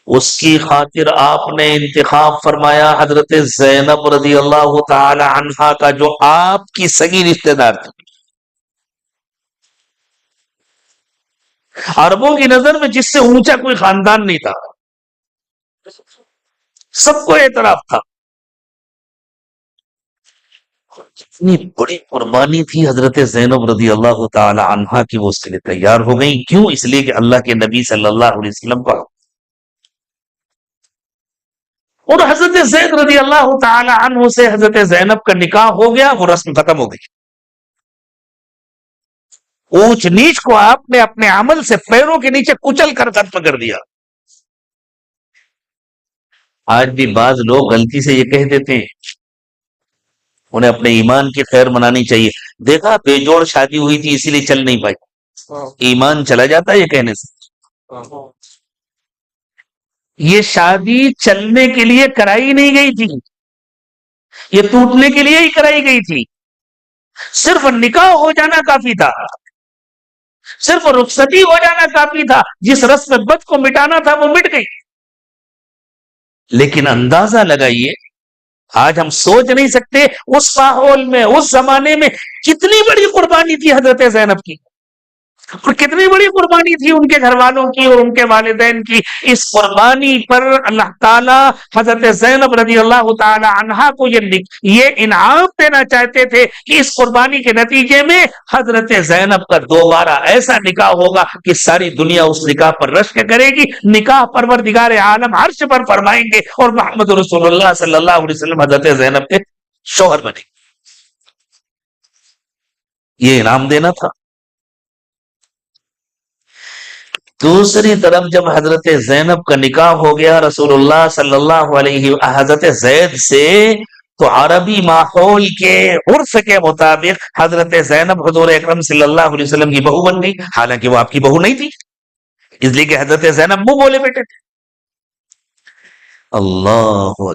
اس کی خاطر آپ نے انتخاب فرمایا حضرت زینب رضی اللہ تعالی عنہا کا، جو آپ کی سگی رشتہ دار تھی. عربوں کی نظر میں جس سے اونچا کوئی خاندان نہیں تھا، سب کو اعتراف تھا. اتنی بڑی قربانی تھی حضرت زینب رضی اللہ تعالی عنہا کی، وہ اس کے لیے تیار ہو گئی. کیوں؟ اس لیے کہ اللہ کے نبی صلی اللہ علیہ وسلم کا. اور حضرت زید رضی اللہ تعالی عنہ سے حضرت زینب کا نکاح ہو گیا، وہ رسم ختم ہو گئی. اونچ نیچ کو آپ نے اپنے عمل سے پیروں کے نیچے کچل کر ختم کر دیا. آج بھی بعض لوگ غلطی سے یہ کہہ دیتے ہیں، انہیں اپنے ایمان کی خیر منانی چاہیے. دیکھا بے جوڑ شادی ہوئی تھی اسی لیے چل نہیں پائی. ایمان چلا جاتا ہے یہ کہنے سے. یہ شادی چلنے کے لیے کرائی نہیں گئی تھی، یہ ٹوٹنے کے لیے ہی کرائی گئی تھی. صرف نکاح ہو جانا کافی تھا، صرف رخصتی ہو جانا کافی تھا. جس رسم بد کو مٹانا تھا وہ مٹ گئی. لیکن اندازہ لگائیے، آج ہم سوچ نہیں سکتے اس ماحول میں، اس زمانے میں کتنی بڑی قربانی تھی حضرت زینب کی. اور کتنی بڑی قربانی تھی ان کے گھر والوں کی اور ان کے والدین کی. اس قربانی پر اللہ تعالیٰ حضرت زینب رضی اللہ تعالی عنہا کو یہ انعام دینا چاہتے تھے کہ اس قربانی کے نتیجے میں حضرت زینب کا دوبارہ ایسا نکاح ہوگا کہ ساری دنیا اس نکاح پر رشک کرے گی. نکاح پروردگار عالم عرش پر فرمائیں گے اور محمد رسول اللہ صلی اللہ علیہ وسلم حضرت زینب کے شوہر بنے گے. یہ انعام دینا تھا. دوسری طرف جب حضرت زینب کا نکاح ہو گیا رسول اللہ صلی اللہ علیہ حضرت زید سے, تو عربی ماحول کے عرف کے مطابق حضرت زینب حضور اکرم صلی اللہ علیہ وسلم کی بہو بن گئی, حالانکہ وہ آپ کی بہو نہیں تھی, اس لیے کہ حضرت زینب منہ بولے بیٹھے تھے. اللہ اکبر.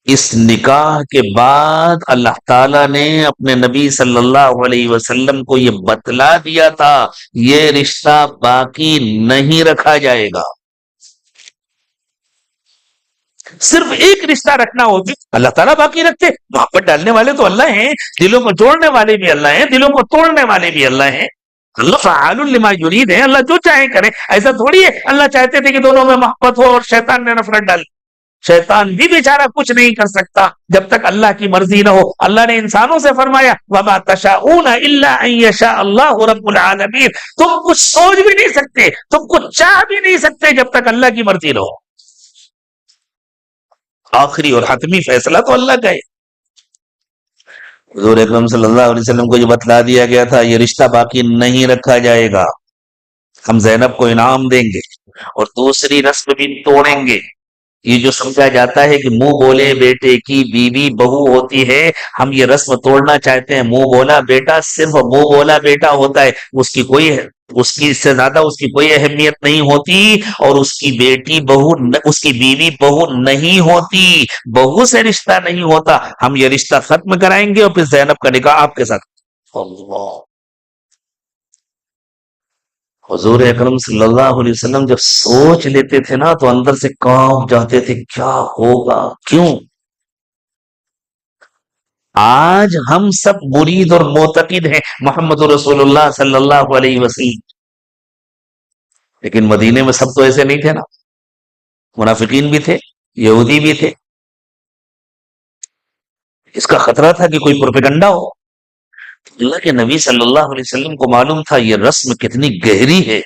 اس نکاح کے بعد اللہ تعالیٰ نے اپنے نبی صلی اللہ علیہ وسلم کو یہ بتلا دیا تھا یہ رشتہ باقی نہیں رکھا جائے گا. صرف ایک رشتہ رکھنا ہوگی, اللہ تعالیٰ باقی رکھتے. محبت ڈالنے والے تو اللہ ہیں, دلوں کو جوڑنے والے بھی اللہ ہیں, دلوں کو توڑنے والے بھی اللہ ہیں. اللہ فعال لما یرید ہے, اللہ جو چاہے کرے. ایسا تھوڑی ہے اللہ چاہتے تھے کہ دونوں میں محبت ہو اور شیطان نے نفرت ڈال. شیطان بھی بیچارہ کچھ نہیں کر سکتا جب تک اللہ کی مرضی نہ ہو. اللہ نے انسانوں سے فرمایا وَمَا تَشَاءُونَ إِلَّا أَن يَشَاءَ اللَّهُ رَبُّ الْعَالَمِينَ. تم کچھ سوچ بھی نہیں سکتے, تم کچھ چاہ بھی نہیں سکتے جب تک اللہ کی مرضی نہ ہو. آخری اور حتمی فیصلہ تو اللہ کا ہے. حضور اکرم صلی اللہ علیہ وسلم کو یہ بتلا دیا گیا تھا یہ رشتہ باقی نہیں رکھا جائے گا. ہم زینب کو انعام دیں گے اور دوسری رسم بھی توڑیں گے. یہ جو سمجھا جاتا ہے کہ منہ بولے بیٹے کی بیوی بہو ہوتی ہے, ہم یہ رسم توڑنا چاہتے ہیں. منہ بولا بیٹا صرف منہ بولا بیٹا ہوتا ہے, اس کی اس سے زیادہ اس کی کوئی اہمیت نہیں ہوتی, اور اس کی بیٹی بہو اس کی بیوی بہو نہیں ہوتی, بہو سے رشتہ نہیں ہوتا. ہم یہ رشتہ ختم کرائیں گے اور پھر زینب کا نکاح آپ کے ساتھ. اللہ. حضور اکرم صلی اللہ علیہ وسلم جب سوچ لیتے تھے نا تو اندر سے کانپ جاتے تھے کیا ہوگا. کیوں؟ آج ہم سب مرید اور معتقد ہیں محمد رسول اللہ صلی اللہ علیہ وسلم, لیکن مدینے میں سب تو ایسے نہیں تھے نا. منافقین بھی تھے, یہودی بھی تھے. اس کا خطرہ تھا کہ کوئی پروپیگنڈا ہو. اللہ کے نبی صلی اللہ علیہ وسلم کو معلوم تھا یہ رسم کتنی گہری ہے,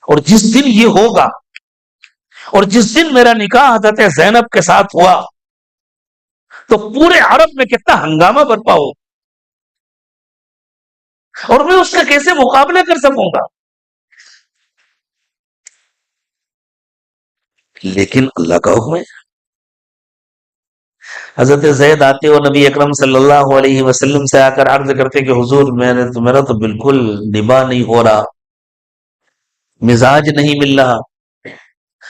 اور جس دن یہ ہوگا اور جس دن میرا نکاح حضرت زینب کے ساتھ ہوا تو پورے عرب میں کتنا ہنگامہ برپا ہو, اور میں اس کا کیسے مقابلہ کر سکوں گا. لیکن اللہ کا حکم ہے. حضرت زید آتے اور نبی اکرم صلی اللہ علیہ وسلم سے آ کر عرض کرتے کہ حضور میرا تو بالکل نباہ نہیں ہو رہا, مزاج نہیں مل رہا,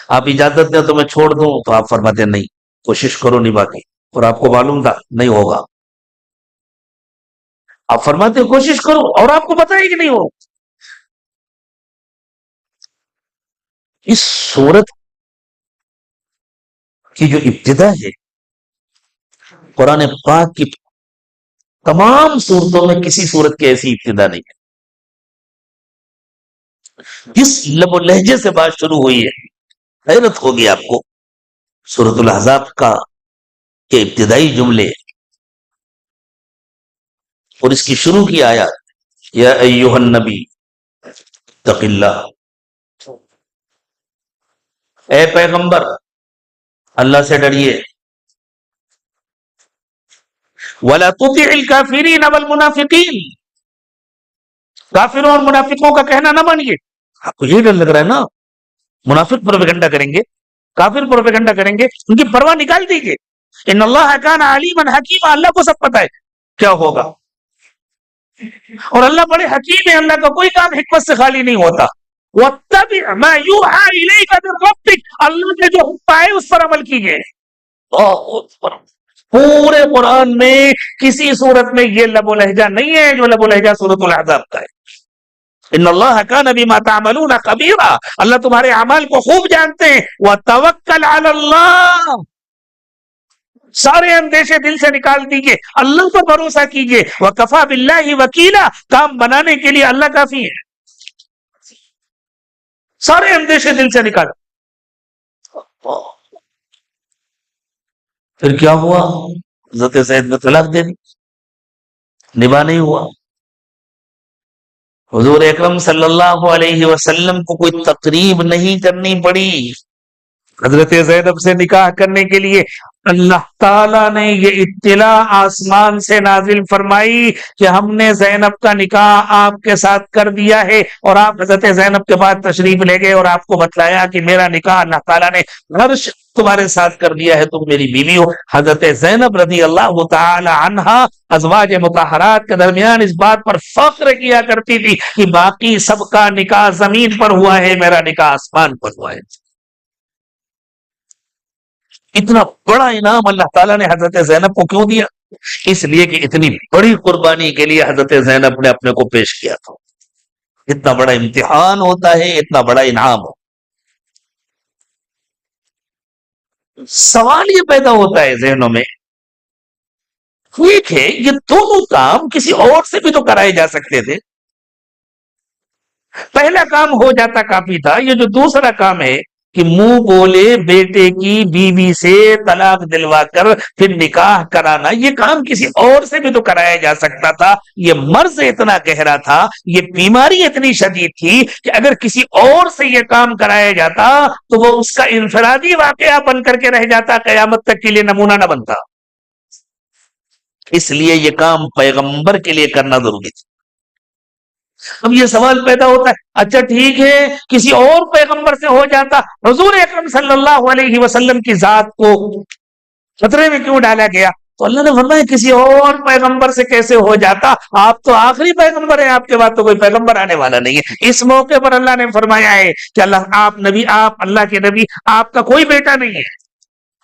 آپ اجازت دیں تو میں چھوڑ دوں. تو آپ فرماتے نہیں, کوشش کرو نباہ کی, اور آپ کو معلوم تھا نہیں ہوگا. آپ فرماتے کوشش کرو, اور آپ کو پتا ہے کہ نہیں ہو. اس صورت کی جو ابتدا ہے قرآن پاک کی تمام صورتوں میں کسی صورت کی ایسی ابتدا نہیں ہے. جس لب و لہجے سے بات شروع ہوئی ہے حیرت ہوگی آپ کو. سورۃ الاحزاب کا کے ابتدائی جملے اور اس کی شروع کی آیات یا ایھا النبی اتق اللہ, اے پیغمبر اللہ سے ڈریے. وَلَا تُطِعِ الْكَافِرِينَ وَالْمُنَافِقِينَ, کافروں اور منافقوں کا کہنا نہ مانیے. آپ کو یہ ڈر لگ رہا ہے نا منافق پروپیگنڈا کریں گے, کافر پروپیگنڈا کریں گے, ان کی پرواہ نکال دیجیے. ان اللہ کان علیما حکیما, اللہ کو سب پتہ ہے کیا ہوگا, اور اللہ بڑے حکیم ہے, اللہ کا کوئی کام حکمت سے خالی نہیں ہوتا. وَاتَّبِعْ مَا يُوحَىٰ إِلَيْكَ مِن رَّبِّكَ, اللہ نے جو حکم ہے اس پر عمل کیجیے. پورے قرآن میں کسی صورت میں یہ لب و لہجہ نہیں ہے جو لب و لہجہ سورۃ الاحزاب کا ہے. ان اللہ کان بما تعملون خبیرا, اللہ تمہارے اعمال کو خوب جانتے ہیں. وتوکل علی اللہ, سارے اندیشے دل سے نکال دیجئے، اللہ پر بھروسہ کیجئے، وَكَفَى بِاللَّهِ وَكِيلًا، کام بنانے کے لیے اللہ کافی ہے، سارے اندیشے دل سے نکال۔ پھر کیا ہوا؟ حضرت زید نے طلاق دے دی، نباہ نہیں ہوا۔ حضور اکرم صلی اللہ علیہ وسلم کو کوئی تقریب نہیں کرنی پڑی، حضرت زینب سے نکاح کرنے کے لیے اللہ تعالیٰ نے یہ اطلاع آسمان سے نازل فرمائی کہ ہم نے زینب کا نکاح آپ کے ساتھ کر دیا ہے، اور آپ حضرت زینب کے بعد تشریف لے گئے اور آپ کو بتلایا کہ میرا نکاح اللہ تعالیٰ نے عرش تمہارے ساتھ کر دیا ہے، تم میری بیوی ہو۔ حضرت زینب رضی اللہ تعالی عنہا ازواج مطہرات کے درمیان اس بات پر فخر کیا کرتی تھی کہ باقی سب کا نکاح زمین پر ہوا ہے، میرا نکاح آسمان پر ہوا ہے۔ اتنا بڑا انعام اللہ تعالیٰ نے حضرت زینب کو کیوں دیا؟ اس لیے کہ اتنی بڑی قربانی کے لیے حضرت زینب نے اپنے کو پیش کیا تھا۔ اتنا بڑا امتحان ہوتا ہے، اتنا بڑا انعام ہو۔ سوال یہ پیدا ہوتا ہے ذہنوں میں، ٹھیک ہے یہ دونوں کام کسی اور سے بھی تو کرائے جا سکتے تھے، پہلا کام ہو جاتا کافی تھا، یہ جو دوسرا کام ہے کہ منہ بولے بیٹے کی بیوی سے طلاق دلوا کر پھر نکاح کرانا، یہ کام کسی اور سے بھی تو کرایا جا سکتا تھا۔ یہ مرض اتنا گہرا تھا، یہ بیماری اتنی شدید تھی کہ اگر کسی اور سے یہ کام کرایا جاتا تو وہ اس کا انفرادی واقعہ بن کر کے رہ جاتا، قیامت تک کے لیے نمونہ نہ بنتا۔ اس لیے یہ کام پیغمبر کے لیے کرنا ضروری تھا۔ اب یہ سوال پیدا ہوتا ہے، اچھا ٹھیک ہے کسی اور پیغمبر سے ہو جاتا، حضور اکرم صلی اللہ علیہ وسلم کی ذات کو خطرے میں کیوں ڈالا گیا؟ تو اللہ نے فرمایا کسی اور پیغمبر سے کیسے ہو جاتا، آپ تو آخری پیغمبر ہیں، آپ کے بعد تو کوئی پیغمبر آنے والا نہیں ہے۔ اس موقع پر اللہ نے فرمایا ہے کہ آپ نبی، آپ اللہ کے نبی، آپ کا کوئی بیٹا نہیں ہے،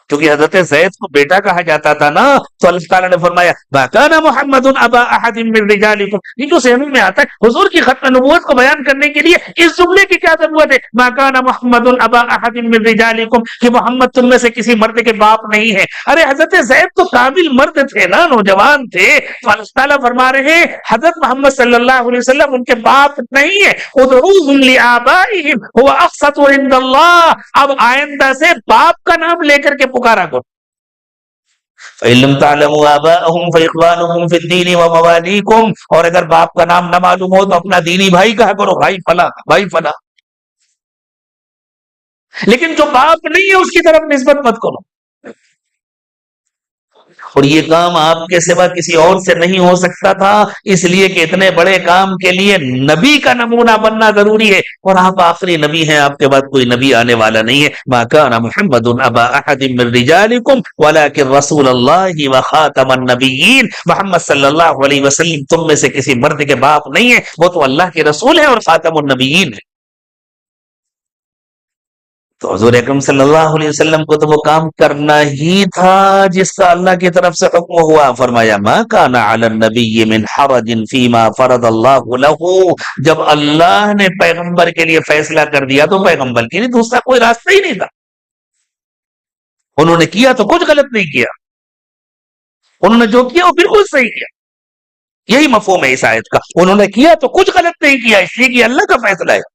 کیونکہ حضرت زید کو بیٹا کہا جاتا تھا نا، تو اللہ تعالیٰ نے فرمایا ما کان محمد ابا احد من رجالکم، یہ جو سہمی میں آتا ہے حضور کی ختم نبوت کو بیان کرنے کے لیے اس جملے کی کیا ضرورت ہے؟ ما کان محمد ابا احد من رجالکم، کہ محمد تم میں سے کسی مرد کے باپ نہیں ہے۔ ارے حضرت زید تو کامل مرد تھے نا، نوجوان تھے، تو اللہ تعالیٰ فرما رہے ہیں حضرت محمد صلی اللہ علیہ وسلم ان کے باپ نہیں ہے، ادعوهم لآبائهم هو اقسط عند اللہ، اب آئندہ سے باپ کا نام لے کر کے پکارا کرو۔ فَإِن لَّمْ تَعْلَمُوا آبَاءَهُمْ فَإِخْوَانُكُمْ فِي الدِّينِ وَمَوَالِيكُمْ، اور اگر باپ کا نام نہ معلوم ہو تو اپنا دینی بھائی کہا کرو، بھائی فلاں، بھائی فلاں، لیکن جو باپ نہیں ہے اس کی طرف نسبت مت کرو۔ اور یہ کام آپ کے سوا کسی اور سے نہیں ہو سکتا تھا، اس لیے کہ اتنے بڑے کام کے لیے نبی کا نمونہ بننا ضروری ہے، اور آپ آخری نبی ہیں، آپ کے بعد کوئی نبی آنے والا نہیں ہے۔ ما کان محمد ابا احد من رجالکم ولکن رسول اللہ وخاتم النبیین، محمد صلی اللہ علیہ وسلم تم میں سے کسی مرد کے باپ نہیں ہے، وہ تو اللہ کے رسول ہیں اور خاتم النبیین ہے۔ تو حضور اکرم صلی اللہ علیہ وسلم کو تو وہ کام کرنا ہی تھا جس کا اللہ کی طرف سے حکم ہوا۔ فرمایا ما کان علی النبی من حرج فیما فرض اللہ لہ، جب اللہ نے پیغمبر کے لیے فیصلہ کر دیا تو پیغمبر کے لیے دوسرا کوئی راستہ ہی نہیں تھا۔ انہوں نے کیا تو کچھ غلط نہیں کیا، انہوں نے جو کیا وہ بالکل صحیح کیا، یہی مفہوم ہے اس آیت کا، انہوں نے کیا تو کچھ غلط نہیں کیا، اس لیے کہ اللہ کا فیصلہ ہے۔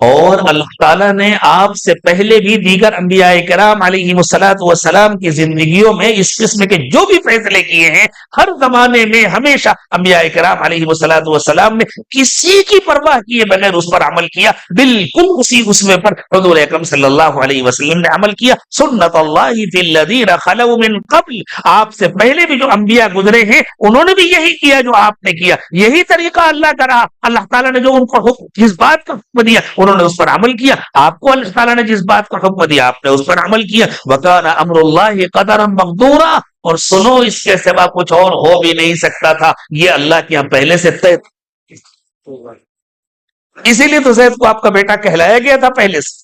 اور اللہ تعالیٰ نے آپ سے پہلے بھی دیگر انبیاء کرام علیہ الصلوۃ والسلام کی زندگیوں میں اس قسم کے جو بھی فیصلے کیے ہیں، ہر زمانے میں ہمیشہ انبیاء کرام علیہ الصلوۃ والسلام نے کسی کی پرواہ کیے بغیر اس پر عمل کیا، بالکل اسی اسوے پر حضور اکرم صلی اللہ علیہ وسلم نے عمل کیا۔ سنت اللہ فی الذین خلوا من قبل، آپ سے پہلے بھی جو انبیاء گزرے ہیں انہوں نے بھی یہی کیا جو آپ نے کیا، یہی طریقہ اللہ کا رہا۔ اللہ تعالیٰ نے جو ان کو جس بات کا حکم دیا انہوں نے اس پر عمل کیا، آپ کو اللہ تعالیٰ نے جس بات کا حکم دیا آپ نے اس پر عمل کیا۔ وَكَانَ أَمْرُ اللَّهِ قَدَرًا مَقْدُورًا، اور سنو اس کے سوا کچھ اور ہو بھی نہیں سکتا تھا، یہ اللہ کے یہاں پہلے سے طے تھا۔ اسی لیے تو زید کو آپ کا بیٹا کہلایا گیا تھا پہلے سے۔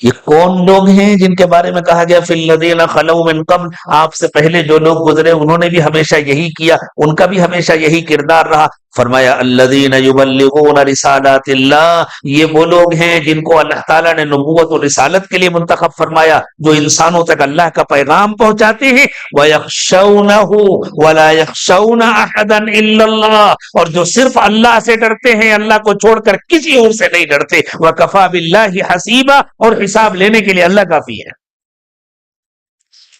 یہ کون لوگ ہیں جن کے بارے میں کہا گیا فی الذین خلوا من قبل، آپ سے پہلے جو لوگ گزرے انہوں نے بھی ہمیشہ یہی کیا، ان کا بھی ہمیشہ یہی کردار رہا۔ فرمایا الذین یبلغون رسالات اللہ، یہ وہ لوگ ہیں جن کو اللہ تعالیٰ نے نبوت اور رسالت کے لیے منتخب فرمایا، جو انسانوں تک اللہ کا پیغام پہنچاتے ہیں، وَيَخْشَوْنَهُ وَلَا يَخْشَوْنَ أَحَدًا إِلَّا اللَّهَ، اور جو صرف اللہ سے ڈرتے ہیں، اللہ کو چھوڑ کر کسی اور سے نہیں ڈرتے، وَكَفَى بِاللَّهِ حَسِيبًا، اور حساب لینے کے لیے اللہ کافی ہے۔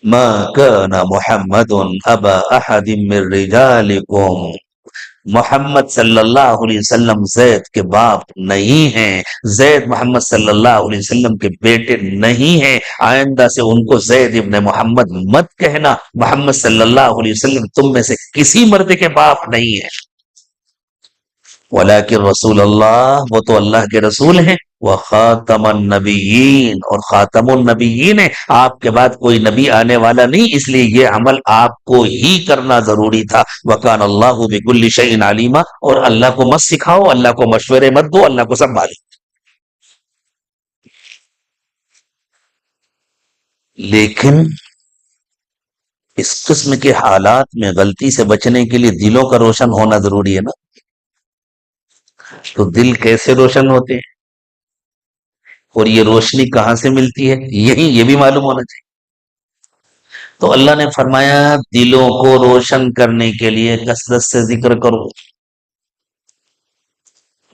ما كان محمد ابا احد من رجالكم، محمد صلی اللہ علیہ وسلم زید کے باپ نہیں ہیں، زید محمد صلی اللہ علیہ وسلم کے بیٹے نہیں ہیں، آئندہ سے ان کو زید ابن محمد مت کہنا، محمد صلی اللہ علیہ وسلم تم میں سے کسی مرد کے باپ نہیں ہیں، ولیکن رسول اللہ، وہ تو اللہ کے رسول ہیں، وہ خاتم النبیین، اور خاتم النبیین ہے، آپ کے بعد کوئی نبی آنے والا نہیں، اس لیے یہ عمل آپ کو ہی کرنا ضروری تھا، وکان اللہ بکل شیء علیما، اور اللہ کو مت سکھاؤ، اللہ کو مشورے مت دو، اللہ کو سب معلوم۔ لیکن اس قسم کے حالات میں غلطی سے بچنے کے لیے دلوں کا روشن ہونا ضروری ہے نا، تو دل کیسے روشن ہوتے ہیں اور یہ روشنی کہاں سے ملتی ہے، یہی یہ بھی معلوم ہونا چاہیے۔ تو اللہ نے فرمایا دلوں کو روشن کرنے کے لیے کثرت سے ذکر کرو،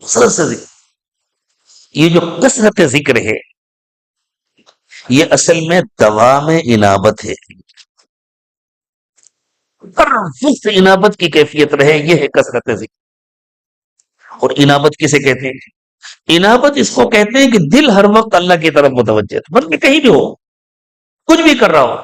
کثرت سے ذکر۔ یہ جو کثرت ذکر ہے یہ اصل میں دوا میں انابت ہے، ہر وقت انابت کی کیفیت رہے، یہ ہے کثرت ذکر۔ اور انابت کسے کہتے ہیں؟ انابت اس کو کہتے ہیں کہ دل ہر وقت اللہ کی طرف متوجہ ہے، بلکہ کہیں بھی ہو، کچھ بھی کر رہا ہو،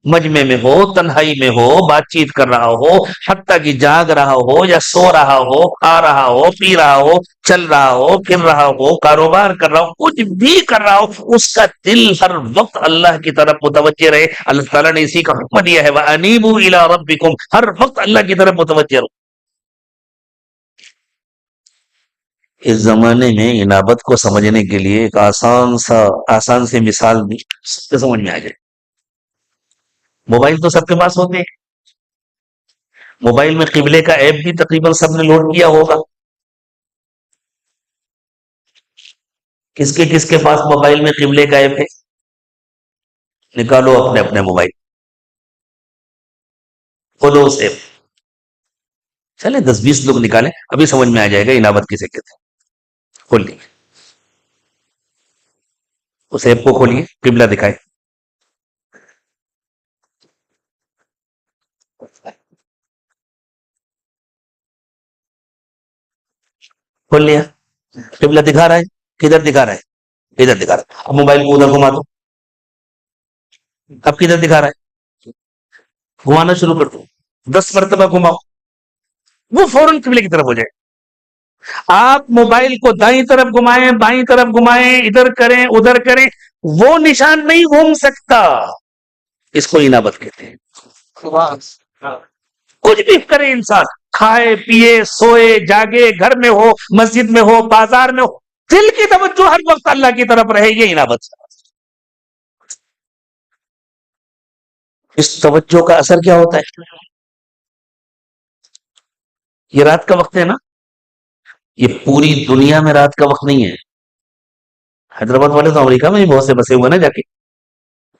مجمع میں ہو، تنہائی میں ہو، بات چیت کر رہا ہو، حتیٰ کہ جاگ رہا ہو یا سو رہا ہو، کھا رہا ہو، پی رہا ہو، چل رہا ہو، پھر رہا ہو، کاروبار کر رہا ہو، کچھ بھی کر رہا ہو، اس کا دل ہر وقت اللہ کی طرف متوجہ رہے۔ اللہ تعالیٰ نے اسی کا حکم دیا ہے وَأَنِيبُوا إِلَىٰ رَبِّكُمْ، ہر وقت اللہ کی طرف متوجہ رہو۔ اس زمانے میں انابت کو سمجھنے کے لیے ایک آسان سی مثال بھی سب کے سمجھ میں آ جائے۔ موبائل تو سب کے پاس ہوتے ہیں، موبائل میں قبلے کا ایپ بھی تقریباً سب نے لوڈ کیا ہوگا۔ کس کے پاس موبائل میں قبلے کا ایپ ہے؟ نکالو اپنے اپنے موبائل، کھولو اس ایپ، چلے 10-20 لوگ نکالیں، ابھی سمجھ میں آ جائے گا انابت کسے کہتے ہیں۔ کھول لیے اس ایپ کو، کھولیے، قبلہ دکھائے، کھول لیا، قبلہ دکھا رہا ہے، کدھر دکھا رہا ہے؟ ادھر دکھا رہا ہے۔ اب موبائل کو ادھر گھما دو، اب کدھر دکھا رہا ہے؟ گھمانا شروع کر دو، 10 مرتبہ گھماؤ، وہ فوراً قبلے کی طرف ہو جائے۔ آپ موبائل کو دائیں طرف گھمائیں، بائیں طرف گھمائیں، ادھر کریں ادھر کریں، وہ نشان نہیں گھوم سکتا۔ اس کو انابت کہتے ہیں۔ کچھ بھی کرے انسان، کھائے پیے سوئے جاگے، گھر میں ہو، مسجد میں ہو، بازار میں ہو، دل کی توجہ ہر وقت اللہ کی طرف رہے، یہ انابت۔ اس توجہ کا اثر کیا ہوتا ہے؟ یہ رات کا وقت ہے نا، یہ پوری دنیا میں رات کا وقت نہیں ہے۔ حیدرآباد والے تو امریکہ میں ہی بہت سے بسے ہوئے نا، جا کے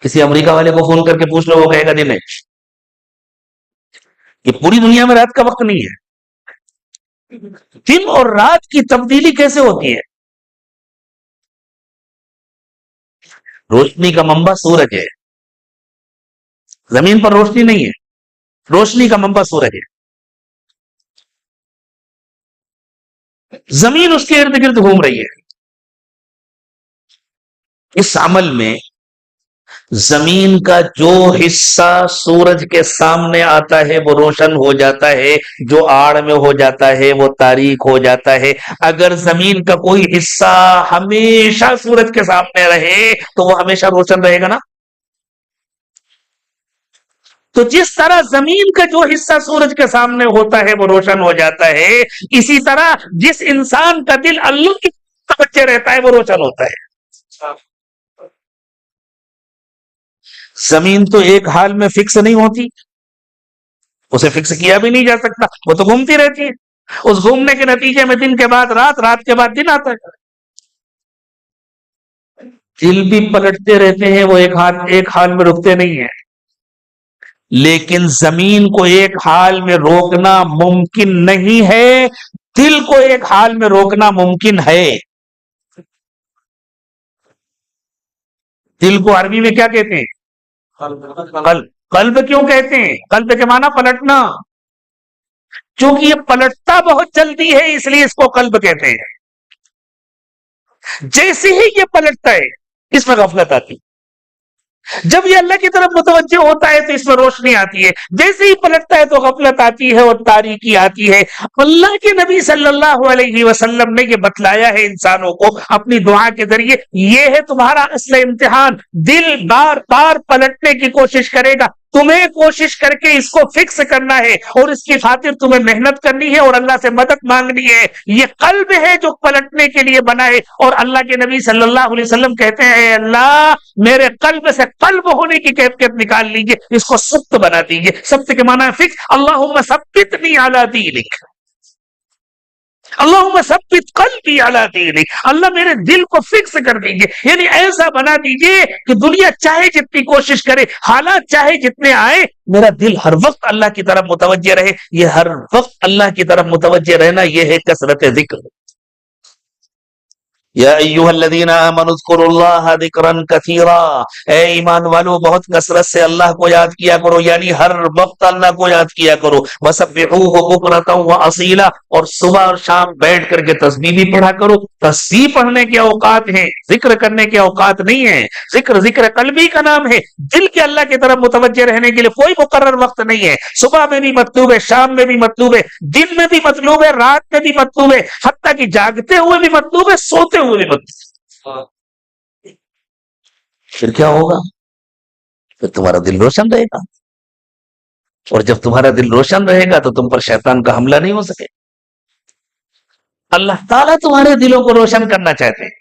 کسی امریکہ والے کو فون کر کے پوچھ لو، وہ کہے گا دن ہے۔ یہ پوری دنیا میں رات کا وقت نہیں ہے۔ دن اور رات کی تبدیلی کیسے ہوتی ہے؟ روشنی کا منبع سورج ہے، زمین پر روشنی نہیں ہے، روشنی کا منبع سورج ہے، زمین اس کے ارد گرد گھوم رہی ہے۔ اس عمل میں زمین کا جو حصہ سورج کے سامنے آتا ہے وہ روشن ہو جاتا ہے، جو آڑ میں ہو جاتا ہے وہ تاریک ہو جاتا ہے۔ اگر زمین کا کوئی حصہ ہمیشہ سورج کے سامنے رہے تو وہ ہمیشہ روشن رہے گا نا۔ تو جس طرح زمین کا جو حصہ سورج کے سامنے ہوتا ہے وہ روشن ہو جاتا ہے، اسی طرح جس انسان کا دل اللہ کی توجہ رہتا ہے وہ روشن ہوتا ہے۔ زمین تو ایک حال میں فکس نہیں ہوتی، اسے فکس کیا بھی نہیں جا سکتا، وہ تو گھومتی رہتی ہے۔ اس گھومنے کے نتیجے میں دن کے بعد رات، رات کے بعد دن آتا ہے. دل بھی پلٹتے رہتے ہیں، وہ ایک حال میں رکتے نہیں ہیں. لیکن زمین کو ایک حال میں روکنا ممکن نہیں ہے، دل کو ایک حال میں روکنا ممکن ہے. دل کو عربی میں کیا کہتے ہیں؟ قلب. قلب کیوں کہتے ہیں؟ قلب کے معنی پلٹنا. چونکہ یہ پلٹتا بہت جلدی ہے اس لیے اس کو قلب کہتے ہیں. جیسے ہی یہ پلٹتا ہے اس میں غفلت آتی، جب یہ اللہ کی طرف متوجہ ہوتا ہے تو اس میں روشنی آتی ہے، جیسے ہی پلٹتا ہے تو غفلت آتی ہے اور تاریکی آتی ہے. اللہ کے نبی صلی اللہ علیہ وسلم نے یہ بتلایا ہے انسانوں کو اپنی دعا کے ذریعے، یہ ہے تمہارا اصل امتحان. دل بار بار پلٹنے کی کوشش کرے گا، تمہیں کوشش کر کے اس کو فکس کرنا ہے اور اس کی خاطر تمہیں محنت کرنی ہے اور اللہ سے مدد مانگنی ہے. یہ قلب ہے جو پلٹنے کے لیے بنا ہے. اور اللہ کے نبی صلی اللہ علیہ وسلم کہتے ہیں اے اللہ میرے قلب سے قلب ہونے کی کیفیت نکال لیجئے، اس کو سخت بنا دیجئے. سخت کے معنی فکس. اللہم ثبتنی علی دینک، اللہم ثبت قلبی علی دینک، اللہ میرے دل کو فکس کر دیجئے، یعنی ایسا بنا دیجئے کہ دنیا چاہے جتنی کوشش کرے، حالات چاہے جتنے آئے، میرا دل ہر وقت اللہ کی طرف متوجہ رہے. یہ ہر وقت اللہ کی طرف متوجہ رہنا یہ ہے کثرت ذکر. یا ایھا الذین آمنوا اذکروا اللہ ذکرا کثیرا، اے ایمان والو بہت کثرت سے اللہ کو یاد کیا کرو، یعنی ہر وقت اللہ کو یاد کیا کرو. وسبحوہ بکرۃ واصیلا، اور صبح اور شام بیٹھ کر کے تسبیح بھی پڑھا کرو. تسبیح پڑھنے کے اوقات ہیں، ذکر کرنے کے اوقات نہیں ہیں. ذکر قلبی کا نام ہے. دل کے اللہ کی طرف متوجہ رہنے کے لیے کوئی مقرر وقت نہیں ہے. صبح میں بھی مطلوب ہے، شام میں بھی مطلوب ہے، دن میں بھی مطلوب ہے، رات میں بھی مطلوب ہے، حتیٰ کہ جاگتے ہوئے بھی مطلوب ہے، سوتے ہوئے بھی مطلوب. پھر کیا ہوگا؟ پھر تمہارا دل روشن رہے گا، اور جب تمہارا دل روشن رہے گا تو تم پر شیطان کا حملہ نہیں ہو سکے. اللہ تعالیٰ تمہارے دلوں کو روشن کرنا چاہتے ہیں،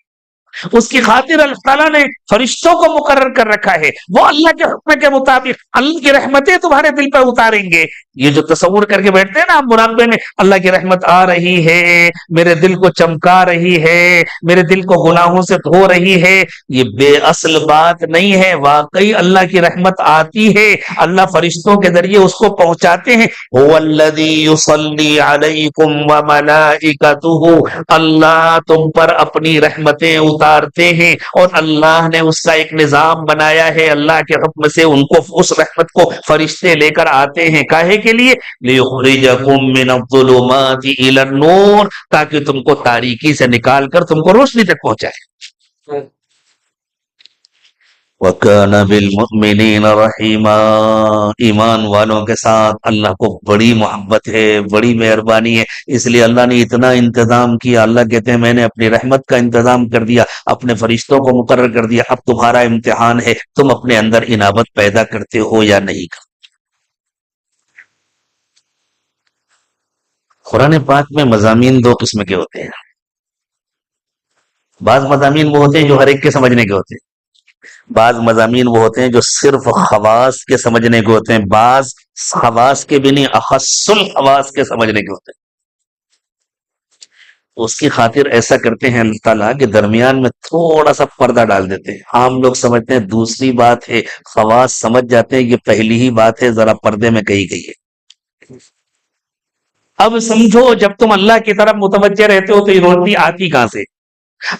اس کی خاطر اللہ تعالیٰ نے فرشتوں کو مقرر کر رکھا ہے. وہ اللہ کے حکم کے مطابق اللہ کی رحمتیں تمہارے دل پر اتاریں گے. یہ جو تصور کر کے بیٹھتے ہیں نا ہم مراقبے میں، اللہ کی رحمت آ رہی ہے، میرے دل کو چمکا رہی ہے، میرے دل کو گناہوں سے دھو رہی ہے، یہ بے اصل بات نہیں ہے. واقعی اللہ کی رحمت آتی ہے، اللہ فرشتوں کے ذریعے اس کو پہنچاتے ہیں. هو الذی یصلی علیکم وملائکتہ، اللہ تم پر اپنی رحمتیں اتارتے ہیں، اور اللہ نے اس کا ایک نظام بنایا ہے. اللہ کے حکم سے ان کو اس رحمت کو فرشتے لے کر آتے ہیں. کاہے کے لیے؟ لیخرجکم من الظلمات الی النور، تاکہ تم کو تاریکی سے نکال کر تم کو روشنی تک پہنچائے. وَكَانَ بِالْمُؤْمِنِينَ رَحِيمًا، ایمان والوں کے ساتھ اللہ کو بڑی محبت ہے، بڑی مہربانی ہے، اس لیے اللہ نے اتنا انتظام کیا. اللہ کہتے ہیں میں نے اپنی رحمت کا انتظام کر دیا، اپنے فرشتوں کو مقرر کر دیا. اب تمہارا امتحان ہے، تم اپنے اندر انابت پیدا کرتے ہو یا نہیں کرتے. قرآن پاک میں مضامین دو قسم کے ہوتے ہیں. بعض مضامین وہ ہوتے ہیں جو ہر ایک کے سمجھنے کے ہوتے ہیں، بعض مضامین وہ ہوتے ہیں جو صرف خواص کے سمجھنے کے ہوتے ہیں، بعض خواص کے بھی نہیں، اخص الخواص کے سمجھنے کے ہوتے ہیں. اس کی خاطر ایسا کرتے ہیں اللہ تعالیٰ کہ درمیان میں تھوڑا سا پردہ ڈال دیتے ہیں. عام لوگ سمجھتے ہیں دوسری بات ہے، خواص سمجھ جاتے ہیں یہ پہلی ہی بات ہے، ذرا پردے میں کہی گئی ہے. اب سمجھو جب تم اللہ کی طرف متوجہ رہتے ہو تو یہ روشنی آتی کہاں سے؟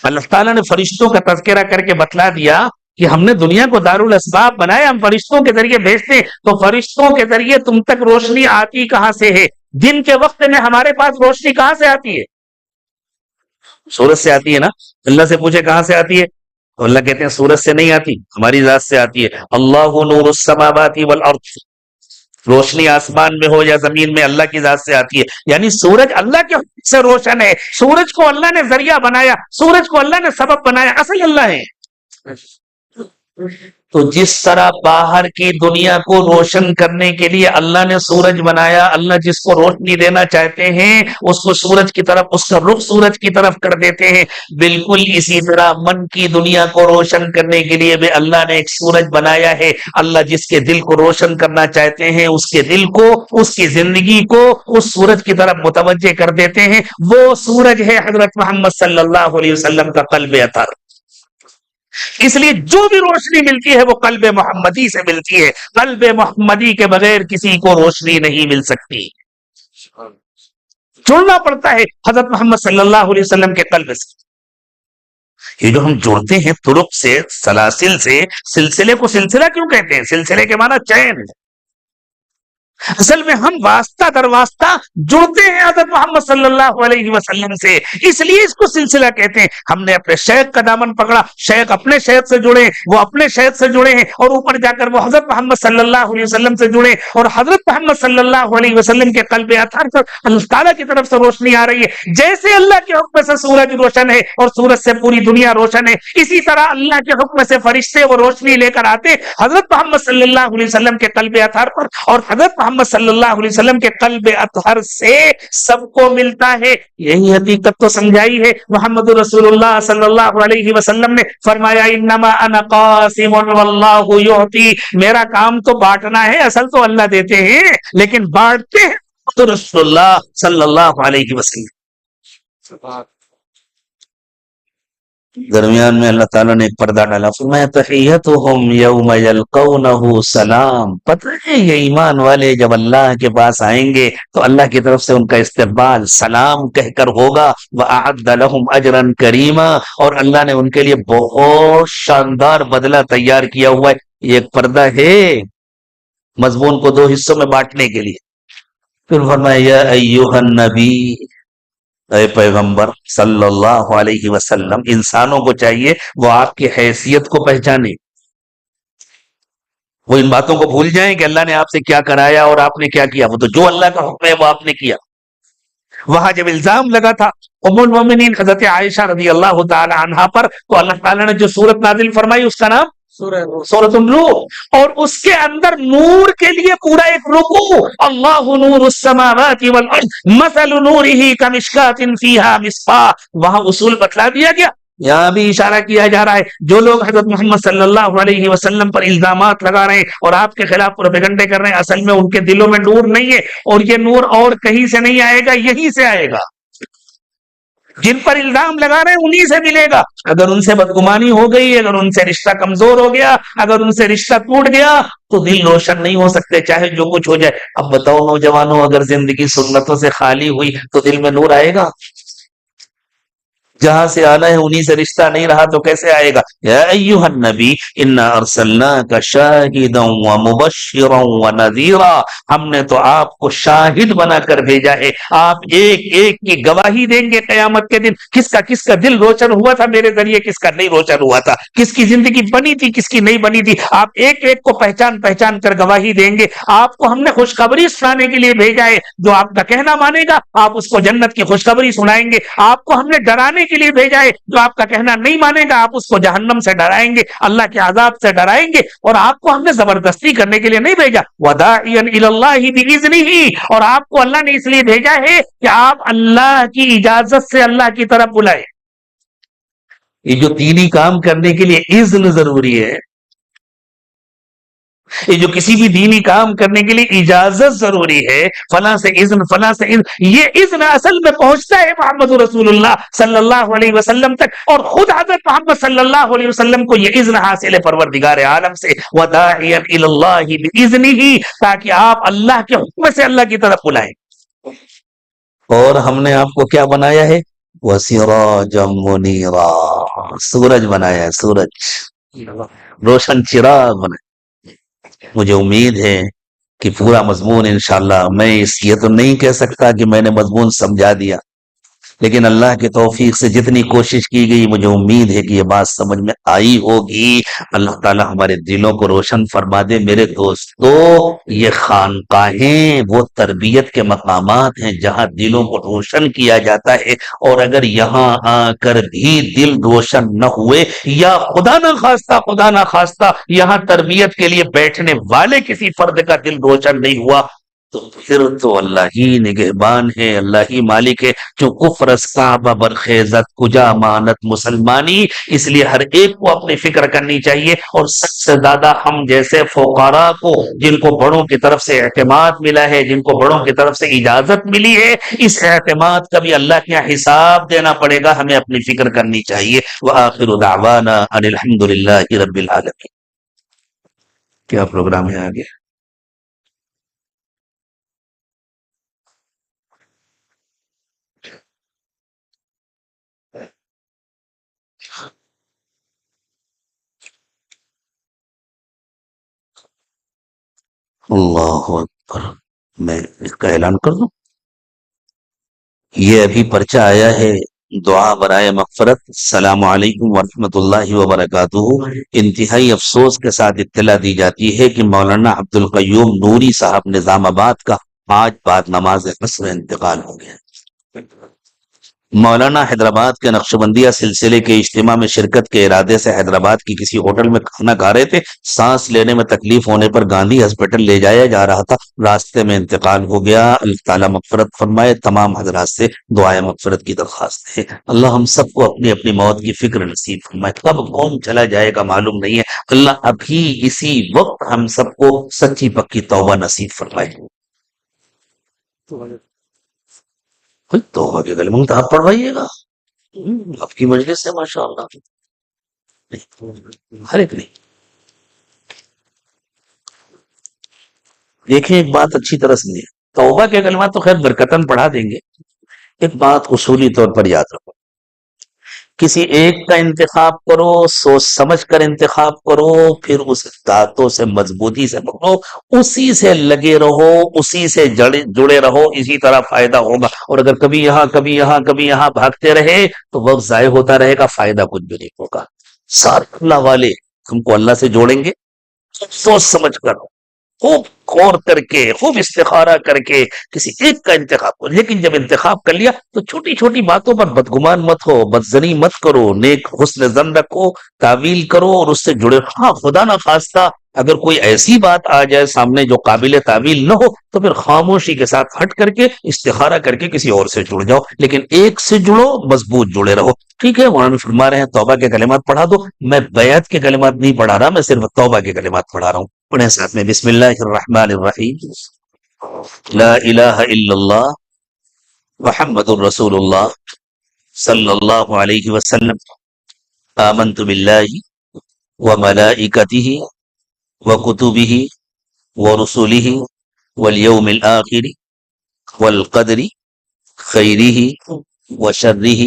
اللہ تعالیٰ نے فرشتوں کا تذکرہ کر کے بتلا دیا کہ ہم نے دنیا کو دارالاسباب بنایا، ہم فرشتوں کے ذریعے بھیجتے ہیں. تو فرشتوں کے ذریعے تم تک روشنی آتی کہاں سے ہے؟ دن کے وقت میں ہمارے پاس روشنی کہاں سے آتی ہے؟ سورج سے آتی ہے نا. اللہ سے پوچھے کہاں سے آتی ہے؟ تو اللہ کہتے ہیں سورج سے نہیں آتی، ہماری ذات سے آتی ہے. اللہ نور السماوات والارض، روشنی آسمان میں ہو یا زمین میں اللہ کی ذات سے آتی ہے. یعنی سورج اللہ کے حکم سے روشن ہے، سورج کو اللہ نے ذریعہ بنایا، سورج کو اللہ نے سبب بنایا، اصل اللہ ہے. تو جس طرح باہر کی دنیا کو روشن کرنے کے لیے اللہ نے سورج بنایا، اللہ جس کو روشنی دینا چاہتے ہیں اس کو سورج کی طرف، اس کا رخ سورج کی طرف کر دیتے ہیں، بالکل اسی طرح من کی دنیا کو روشن کرنے کے لیے بھی اللہ نے ایک سورج بنایا ہے۔ اللہ جس کے دل کو روشن کرنا چاہتے ہیں اس کے دل کو، اس کی زندگی کو اس سورج کی طرف متوجہ کر دیتے ہیں۔ وہ سورج ہے حضرت محمد صلی اللہ علیہ وسلم کا قلب اطہر۔ اس لیے جو بھی روشنی ملتی ہے وہ قلب محمدی سے ملتی ہے، قلب محمدی کے بغیر کسی کو روشنی نہیں مل سکتی، جڑنا پڑتا ہے حضرت محمد صلی اللہ علیہ وسلم کے قلب سے۔ یہ جو ہم جڑتے ہیں طرق سے، سلاسل سے، سلسلے کو سلسلہ کیوں کہتے ہیں؟ سلسلے کے معنی چین ہے۔ اصل میں ہم واسطہ در واسطہ جڑتے ہیں حضرت محمد صلی اللہ علیہ وسلم سے، اس لیے اس کو سلسلہ کہتے ہیں۔ ہم نے اپنے شیخ کا دامن پکڑا، شیخ اپنے شیخ سے جڑے، وہ اپنے شیخ سے جڑے ہیں، اور اوپر جا کر وہ حضرت محمد صلی اللہ علیہ وسلم سے جڑے، اور حضرت محمد صلی اللہ علیہ وسلم کے قلب اطہر پر اللہ تعالیٰ کی طرف سے روشنی آ رہی ہے۔ جیسے اللہ کے حکم سے سورج روشن ہے اور سورج سے پوری دنیا روشن ہے، اسی طرح اللہ کے حکم سے فرشتے وہ روشنی لے کر آتے حضرت محمد صلی اللہ علیہ وسلم کے قلب اطہر پر، اور حضرت محمد صلی اللہ علیہ وسلم کے قلب اطہر سے سب کو ملتا ہے۔ یہی حقیقت تو سمجھائی ہے محمد رسول اللہ صلی اللہ علیہ وسلم نے، فرمایا انما انا قاسم واللہ یعطی، میرا کام تو بانٹنا ہے، اصل تو اللہ دیتے ہیں لیکن بانٹتے ہیں محمد رسول اللہ صلی اللہ علیہ وسلم۔ درمیان میں اللہ تعالیٰ نے ایک پردہ ڈالا، فرمایا تحیتہم یوم یلقونہ سلام۔ پتہ ہے یہ ایمان والے جب اللہ کے پاس آئیں گے تو اللہ کی طرف سے ان کا استقبال سلام کہہ کر ہوگا، وَأَعَدَّ لَهُمْ أَجْرًا كَرِيمًا، اور اللہ نے ان کے لیے بہت شاندار بدلہ تیار کیا ہوا ہے۔ یہ ایک پردہ ہے مضمون کو دو حصوں میں بانٹنے کے لیے۔ پھر فرمایا یا ایھا النبی، اے پیغمبر صلی اللہ علیہ وسلم، انسانوں کو چاہیے وہ آپ کی حیثیت کو پہچانے، وہ ان باتوں کو بھول جائیں کہ اللہ نے آپ سے کیا کرایا اور آپ نے کیا کیا، وہ تو جو اللہ کا حکم ہے وہ آپ نے کیا۔ وہاں جب الزام لگا تھا ام المومنین حضرت عائشہ رضی اللہ تعالی عنہا پر، تو اللہ تعالیٰ نے جو سورت نازل فرمائی اس کا نام سورۃ النور، اور اس کے اندر نور کے لیے پورا ایک رکوع، اللہ نور السماوات والارض مثل نورہ کمشکاۃ فیہا مصباح، وہاں اصول بتلا دیا گیا۔ یہاں بھی اشارہ کیا جا رہا ہے جو لوگ حضرت محمد صلی اللہ علیہ وسلم پر الزامات لگا رہے ہیں اور آپ کے خلاف پروپیگنڈے کر رہے ہیں، اصل میں ان کے دلوں میں نور نہیں ہے، اور یہ نور اور کہیں سے نہیں آئے گا، یہیں سے آئے گا۔ جن پر الزام لگا رہے ہیں انہی سے ملے گا۔ اگر ان سے بدگمانی ہو گئی، اگر ان سے رشتہ کمزور ہو گیا، اگر ان سے رشتہ ٹوٹ گیا تو دل روشن نہیں ہو سکتے، چاہے جو کچھ ہو جائے۔ اب بتاؤ نوجوانوں، اگر زندگی سنتوں سے خالی ہوئی تو دل میں نور آئے گا؟ جہاں سے آنا ہے انہی سے رشتہ نہیں رہا تو کیسے آئے گا؟ یا ایھا النبی انا ارسلناک شاہدا ومبشرا ونذیرا، ہم نے تو آپ کو شاہد بنا کر بھیجا ہے، آپ ایک ایک کی گواہی دیں گے قیامت کے دن، کس کا دل روشن ہوا تھا میرے ذریعے، کس کا نہیں روشن ہوا تھا، کس کی زندگی بنی تھی کس کی نہیں بنی تھی، آپ ایک ایک کو پہچان پہچان کر گواہی دیں گے۔ آپ کو ہم نے خوشخبری سنانے کے لیے بھیجا ہے، جو آپ کا کہنا مانے گا آپ اس کو جنت کی خوشخبری سنائیں گے۔ آپ کو ہم نے ڈرانے کے لیے بھیجا ہے، جو آپ کا کہنا نہیں مانے گا آپ اس کو جہنم سے ڈرائیں گے، اللہ کے عذاب سے ڈرائیں گے۔ اور آپ کو ہم نے زبردستی کرنے کے لیے نہیں بھیجا، وَدَاعِيًا إِلَى اللَّهِ بِإِذْنِهِ، اور آپ کو اللہ نے اس لیے بھیجا ہے کہ آپ اللہ کی اجازت سے اللہ کی طرف بلائیں۔ یہ جو تینی کام کرنے کے لیے اذن ضروری ہے، یہ جو کسی بھی دینی کام کرنے کے لیے اجازت ضروری ہے، فلاں سے اذن فلاں سے اذن، یہ اذن اصل میں پہنچتا ہے محمد رسول اللہ صلی اللہ علیہ وسلم تک، اور خود حضرت محمد صلی اللہ علیہ وسلم کو یہ اذن حاصل ہے پروردگار عالم سے، وَدَاعِيًا إِلَى اللَّهِ بِإِذْنِهِ، تاکہ آپ اللہ کے حکم سے اللہ کی طرف بلائیں۔ اور ہم نے آپ کو کیا بنایا ہے؟ وَسِرَاجًا مُنِيرًا، سورج بنایا ہے، سورج، روشن چراغ بنایا۔ مجھے امید ہے کہ پورا مضمون انشاءاللہ، میں یہ تو نہیں کہہ سکتا کہ میں نے مضمون سمجھا دیا، لیکن اللہ کی توفیق سے جتنی کوشش کی گئی مجھے امید ہے کہ یہ بات سمجھ میں آئی ہوگی۔ اللہ تعالی ہمارے دلوں کو روشن فرما دے۔ میرے دوستو، یہ خانقاہیں وہ تربیت کے مقامات ہیں جہاں دلوں کو روشن کیا جاتا ہے، اور اگر یہاں آ کر بھی دل روشن نہ ہوئے، یا خدا نہ خواستہ یہاں تربیت کے لیے بیٹھنے والے کسی فرد کا دل روشن نہیں ہوا، تو پھر تو اللہ ہی نگہبان ہے، اللہ ہی مالک ہے۔ جو کفر صعب برخیزت کجا مانت مسلمانی، اس لیے ہر ایک کو اپنی فکر کرنی چاہیے، اور سب سے زیادہ ہم جیسے فقراء کو، جن کو بڑوں کی طرف سے اعتماد ملا ہے، جن کو بڑوں کی طرف سے اجازت ملی ہے، اس اعتماد کا بھی اللہ کے یہاں حساب دینا پڑے گا، ہمیں اپنی فکر کرنی چاہیے۔ وآخر دعوانا ان الحمدللہ رب العالمین۔ کیا پروگرام ہے آگے؟ اللہ اکبر، میں اس کا اعلان کر دوں؟ یہ ابھی پرچہ آیا ہے، دعا برائے مغفرت۔ السلام علیکم ورحمۃ اللہ وبرکاتہ۔ انتہائی افسوس کے ساتھ اطلاع دی جاتی ہے کہ مولانا عبد القیوم نوری صاحب نظام آباد کا آج بعد نماز عصر انتقال ہو گیا۔ مولانا حیدرآباد کے نقشبندیہ سلسلے کے اجتماع میں شرکت کے ارادے سے حیدرآباد کی کسی ہوٹل میں کھانا کھا رہے تھے۔ سانس لینے میں تکلیف ہونے پر گاندھی ہاسپٹل لے جایا جا رہا تھا، راستے میں انتقال ہو گیا۔ اللہ تعالیٰ مغفرت فرمائے۔ تمام حضرات سے دعائے مغفرت کی درخواست ہے۔ اللہ ہم سب کو اپنی اپنی موت کی فکر نصیب فرمائے۔ کب کون چلا جائے گا معلوم نہیں ہے، اللہ ابھی اسی وقت ہم سب کو سچی پکی توبہ نصیب فرمائے۔ توبہ کے کلمہ تو آپ پڑھوائیے گا، آپ کی مجلس سے ماشاء اللہ ہر ایک نہیں۔ دیکھیں ایک بات اچھی طرح سنیے، توبہ کے کلمات تو خیر برکتاً پڑھا دیں گے، ایک بات اصولی طور پر یاد رکھو، کسی ایک کا انتخاب کرو، سوچ سمجھ کر انتخاب کرو، پھر اس دانتوں سے مضبوطی سے پکڑو، اسی سے لگے رہو، اسی سے جڑے رہو، اسی طرح فائدہ ہوگا۔ اور اگر کبھی یہاں کبھی یہاں کبھی یہاں بھاگتے رہے تو وقت ضائع ہوتا رہے گا، فائدہ کچھ بھی نہیں ہوگا۔ سارے اللہ والے ہم کو اللہ سے جوڑیں گے، سوچ سمجھ کر، خوب غور کر کے، خوب استخارہ کر کے کسی ایک کا انتخاب کرو۔ لیکن جب انتخاب کر لیا تو چھوٹی چھوٹی باتوں پر بدگمان مت ہو، بدزنی مت کرو، نیک حسن زن رکھو، تعویل کرو اور اس سے جڑے۔ ہاں خدا نہ خواستہ اگر کوئی ایسی بات آ جائے سامنے جو قابل تعویل نہ ہو تو پھر خاموشی کے ساتھ ہٹ کر کے استخارہ کر کے کسی اور سے جڑ جاؤ، لیکن ایک سے جڑو، مضبوط جڑے رہو۔ ٹھیک ہے، مولانا فرما رہے ہیں توبہ کے کلمات پڑھا دو، میں بیعت کے کلمات نہیں پڑھا رہا، میں صرف توبہ کے کلمات پڑھا رہا ہوں۔ پڑھیں ساتھ میں، بسم اللہ الرحمن الرحیم، لا الہ الا اللہ محمد الرسول اللہ صلی اللہ علیہ وسلم، آمنت باللہ وملائکتہ وکتبہ ورسلہ والیوم الآخر والقدر خیرہ وشرہ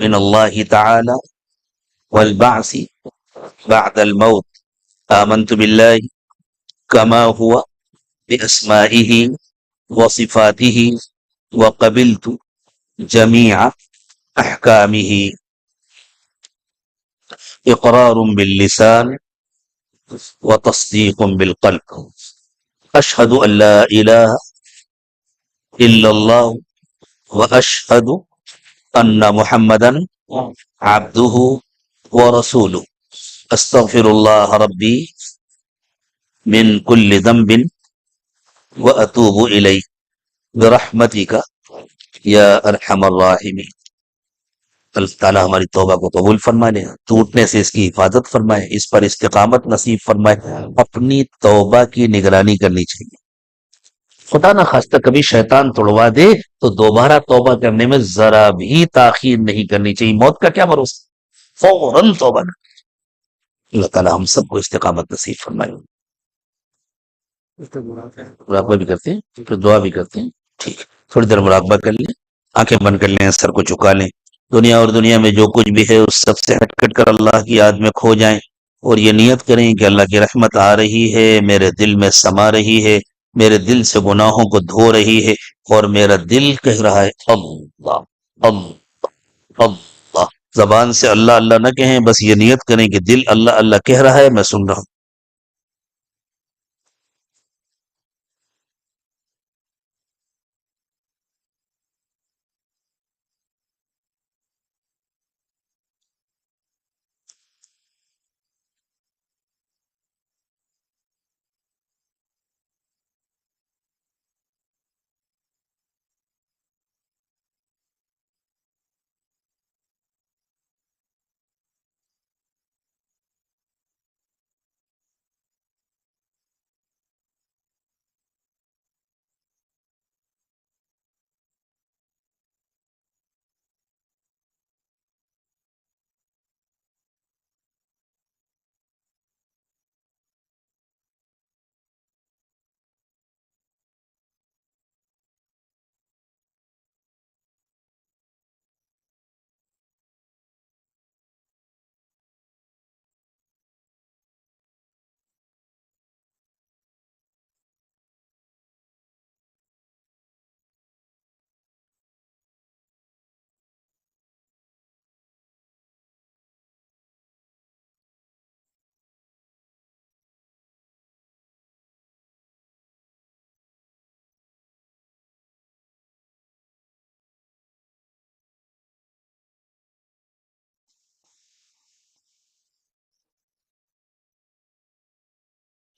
من اللہ تعالی والبعث بعد الموت، آمنت باللہ کما ہوا باسمائہ وصفاتہ وقبلت جمیع احکامہ، اقرار باللسان وتصدیق بالقلب، اشہد ان لا الہ الا اللہ واشہد ان محمدا عبدہ ورسولہ، استغفر اللہ ربی من کل ذنب واتوب الیہ برحمتک یا ارحم الراحمین۔ اللہ تعالیٰ ہماری توبہ کو قبول فرمائے، ٹوٹنے سے اس کی حفاظت فرمائے، اس پر استقامت نصیب فرمائے۔ اپنی توبہ کی نگرانی کرنی چاہیے، خدا نہ خواستہ کبھی شیطان توڑوا دے تو دوبارہ توبہ کرنے میں ذرا بھی تاخیر نہیں کرنی چاہیے، موت کا کیا بھروسہ، فوراً توبہ کریں۔ اللہ تعالیٰ ہم سب کو استقامت نصیب فرمائے۔ مراقبہ بھی کرتے ہیں پھر دعا بھی کرتے ہیں، ٹھیک ہے، تھوڑی دیر مراقبہ کر لیں، آنکھیں بند کر لیں، سر کو جھکا لیں، دنیا اور دنیا میں جو کچھ بھی ہے اس سب سے ہٹ کٹ کر اللہ کی یاد میں کھو جائیں، اور یہ نیت کریں کہ اللہ کی رحمت آ رہی ہے، میرے دل میں سما رہی ہے، میرے دل سے گناہوں کو دھو رہی ہے، اور میرا دل کہہ رہا ہے اللہ اللہ اللہ، زبان سے اللہ اللہ نہ کہیں، بس یہ نیت کریں کہ دل اللہ اللہ کہہ رہا ہے، میں سن رہا ہوں۔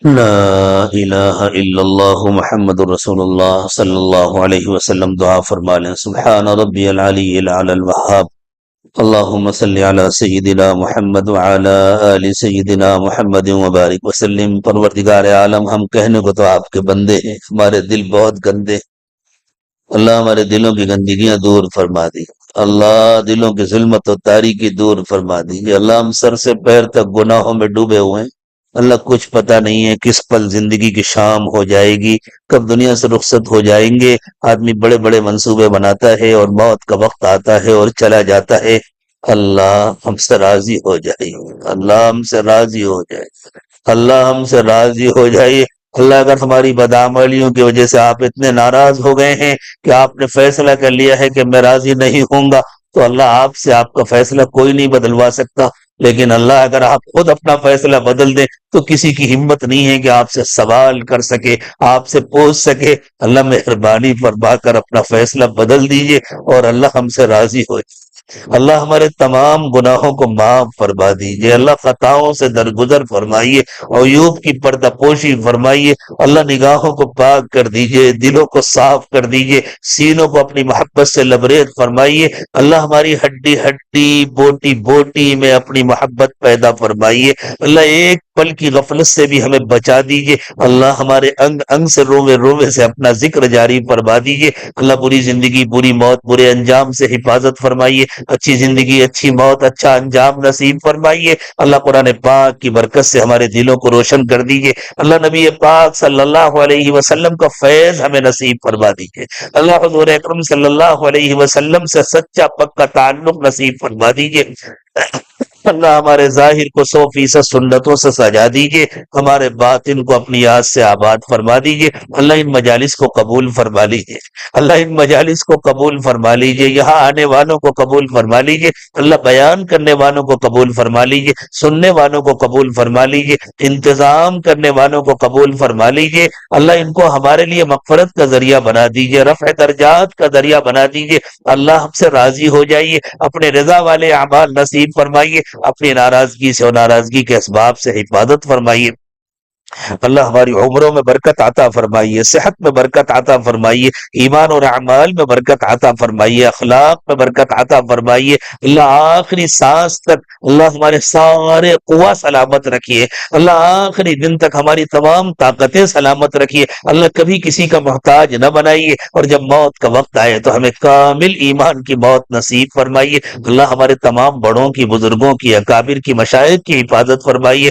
لا الہ الا اللہ محمد الرسول اللہ صلی اللہ علیہ وسلم دعا فرما لیں۔ سبحان ربی العلی العلی الوہاب، اللہم صلی علی سیدنا محمد وعلی آل سیدنا محمد وبارک وسلم۔ پروردگار عالم، ہم کہنے کو تو آپ کے بندے ہیں، ہمارے دل بہت گندے، اللہ ہمارے دلوں کی گندگیاں دور فرما دی، اللہ دلوں کی ظلمت و تاریکی دور فرما دی، اللہ ہم سر سے پیر تک گناہوں میں ڈوبے ہوئے ہیں، اللہ کچھ پتہ نہیں ہے کس پل زندگی کی شام ہو جائے گی، کب دنیا سے رخصت ہو جائیں گے۔ آدمی بڑے بڑے منصوبے بناتا ہے اور موت کا وقت آتا ہے اور چلا جاتا ہے۔ اللہ ہم سے راضی ہو جائے، اللہ ہم سے راضی ہو جائے، اللہ ہم سے راضی ہو جائے۔ اللہ اگر ہماری بدعملیوں کی وجہ سے آپ اتنے ناراض ہو گئے ہیں کہ آپ نے فیصلہ کر لیا ہے کہ میں راضی نہیں ہوں گا، تو اللہ آپ سے آپ کا فیصلہ کوئی نہیں بدلوا سکتا، لیکن اللہ اگر آپ خود اپنا فیصلہ بدل دیں تو کسی کی ہمت نہیں ہے کہ آپ سے سوال کر سکے، آپ سے پوچھ سکے۔ اللہ مہربانی فرما کر اپنا فیصلہ بدل دیجئے اور اللہ ہم سے راضی ہو جائے۔ اللہ ہمارے تمام گناہوں کو معاف فرما دیجئے، اللہ خطاؤں سے درگزر فرمائیے، عیوب کی پردہ پوشی فرمائیے، اللہ نگاہوں کو پاک کر دیجئے، دلوں کو صاف کر دیجئے، سینوں کو اپنی محبت سے لبریز فرمائیے، اللہ ہماری ہڈی ہڈی بوٹی بوٹی میں اپنی محبت پیدا فرمائیے، اللہ ایک پل کی غفلت سے بھی ہمیں بچا دیجئے، اللہ ہمارے انگ انگ سے روے روے سے اپنا ذکر جاری فرما دیجئے، اللہ بری زندگی بری موت برے انجام سے حفاظت فرمائیے، اچھی زندگی اچھی موت اچھا انجام نصیب فرمائیے، اللہ قرآن پاک کی برکت سے ہمارے دلوں کو روشن کر دیجئے، اللہ نبی پاک صلی اللہ علیہ وسلم کا فیض ہمیں نصیب فرما دیجئے، اللہ حضور اکرم صلی اللہ علیہ وسلم سے سچا پکا تعلق نصیب فرما دیجئے، اللہ ہمارے ظاہر کو 100% سنتوں سے سجا دیجئے، ہمارے باطن کو اپنی یاد سے آباد فرما دیجئے، اللہ ان مجالس کو قبول فرما لیجئے، اللہ ان مجالس کو قبول فرما لیجئے، یہاں آنے والوں کو قبول فرما لیجئے، اللہ بیان کرنے والوں کو قبول فرما لیجئے، سننے والوں کو قبول فرما لیجئے، انتظام کرنے والوں کو قبول فرما لیجئے، اللہ ان کو ہمارے لیے مغفرت کا ذریعہ بنا دیجئے، رفع درجات کا ذریعہ بنا دیجئے، اللہ ہم سے راضی ہو جائیے، اپنے رضا والے اعمال نصیب فرمائیے، اپنی ناراضگی سے اور ناراضگی کے اسباب سے حفاظت فرمائیے، اللہ ہماری عمروں میں برکت عطا فرمائیے، صحت میں برکت عطا فرمائیے، ایمان اور اعمال میں برکت عطا فرمائیے، اخلاق میں برکت عطا فرمائیے، اللہ آخری سانس تک اللہ ہمارے سارے قوا سلامت رکھیے، اللہ آخری دن تک ہماری تمام طاقتیں سلامت رکھیے، اللہ کبھی کسی کا محتاج نہ بنائیے، اور جب موت کا وقت آئے تو ہمیں کامل ایمان کی موت نصیب فرمائیے، اللہ ہمارے تمام بڑوں کی بزرگوں کی اکابر کی مشائخ کی حفاظت فرمائیے،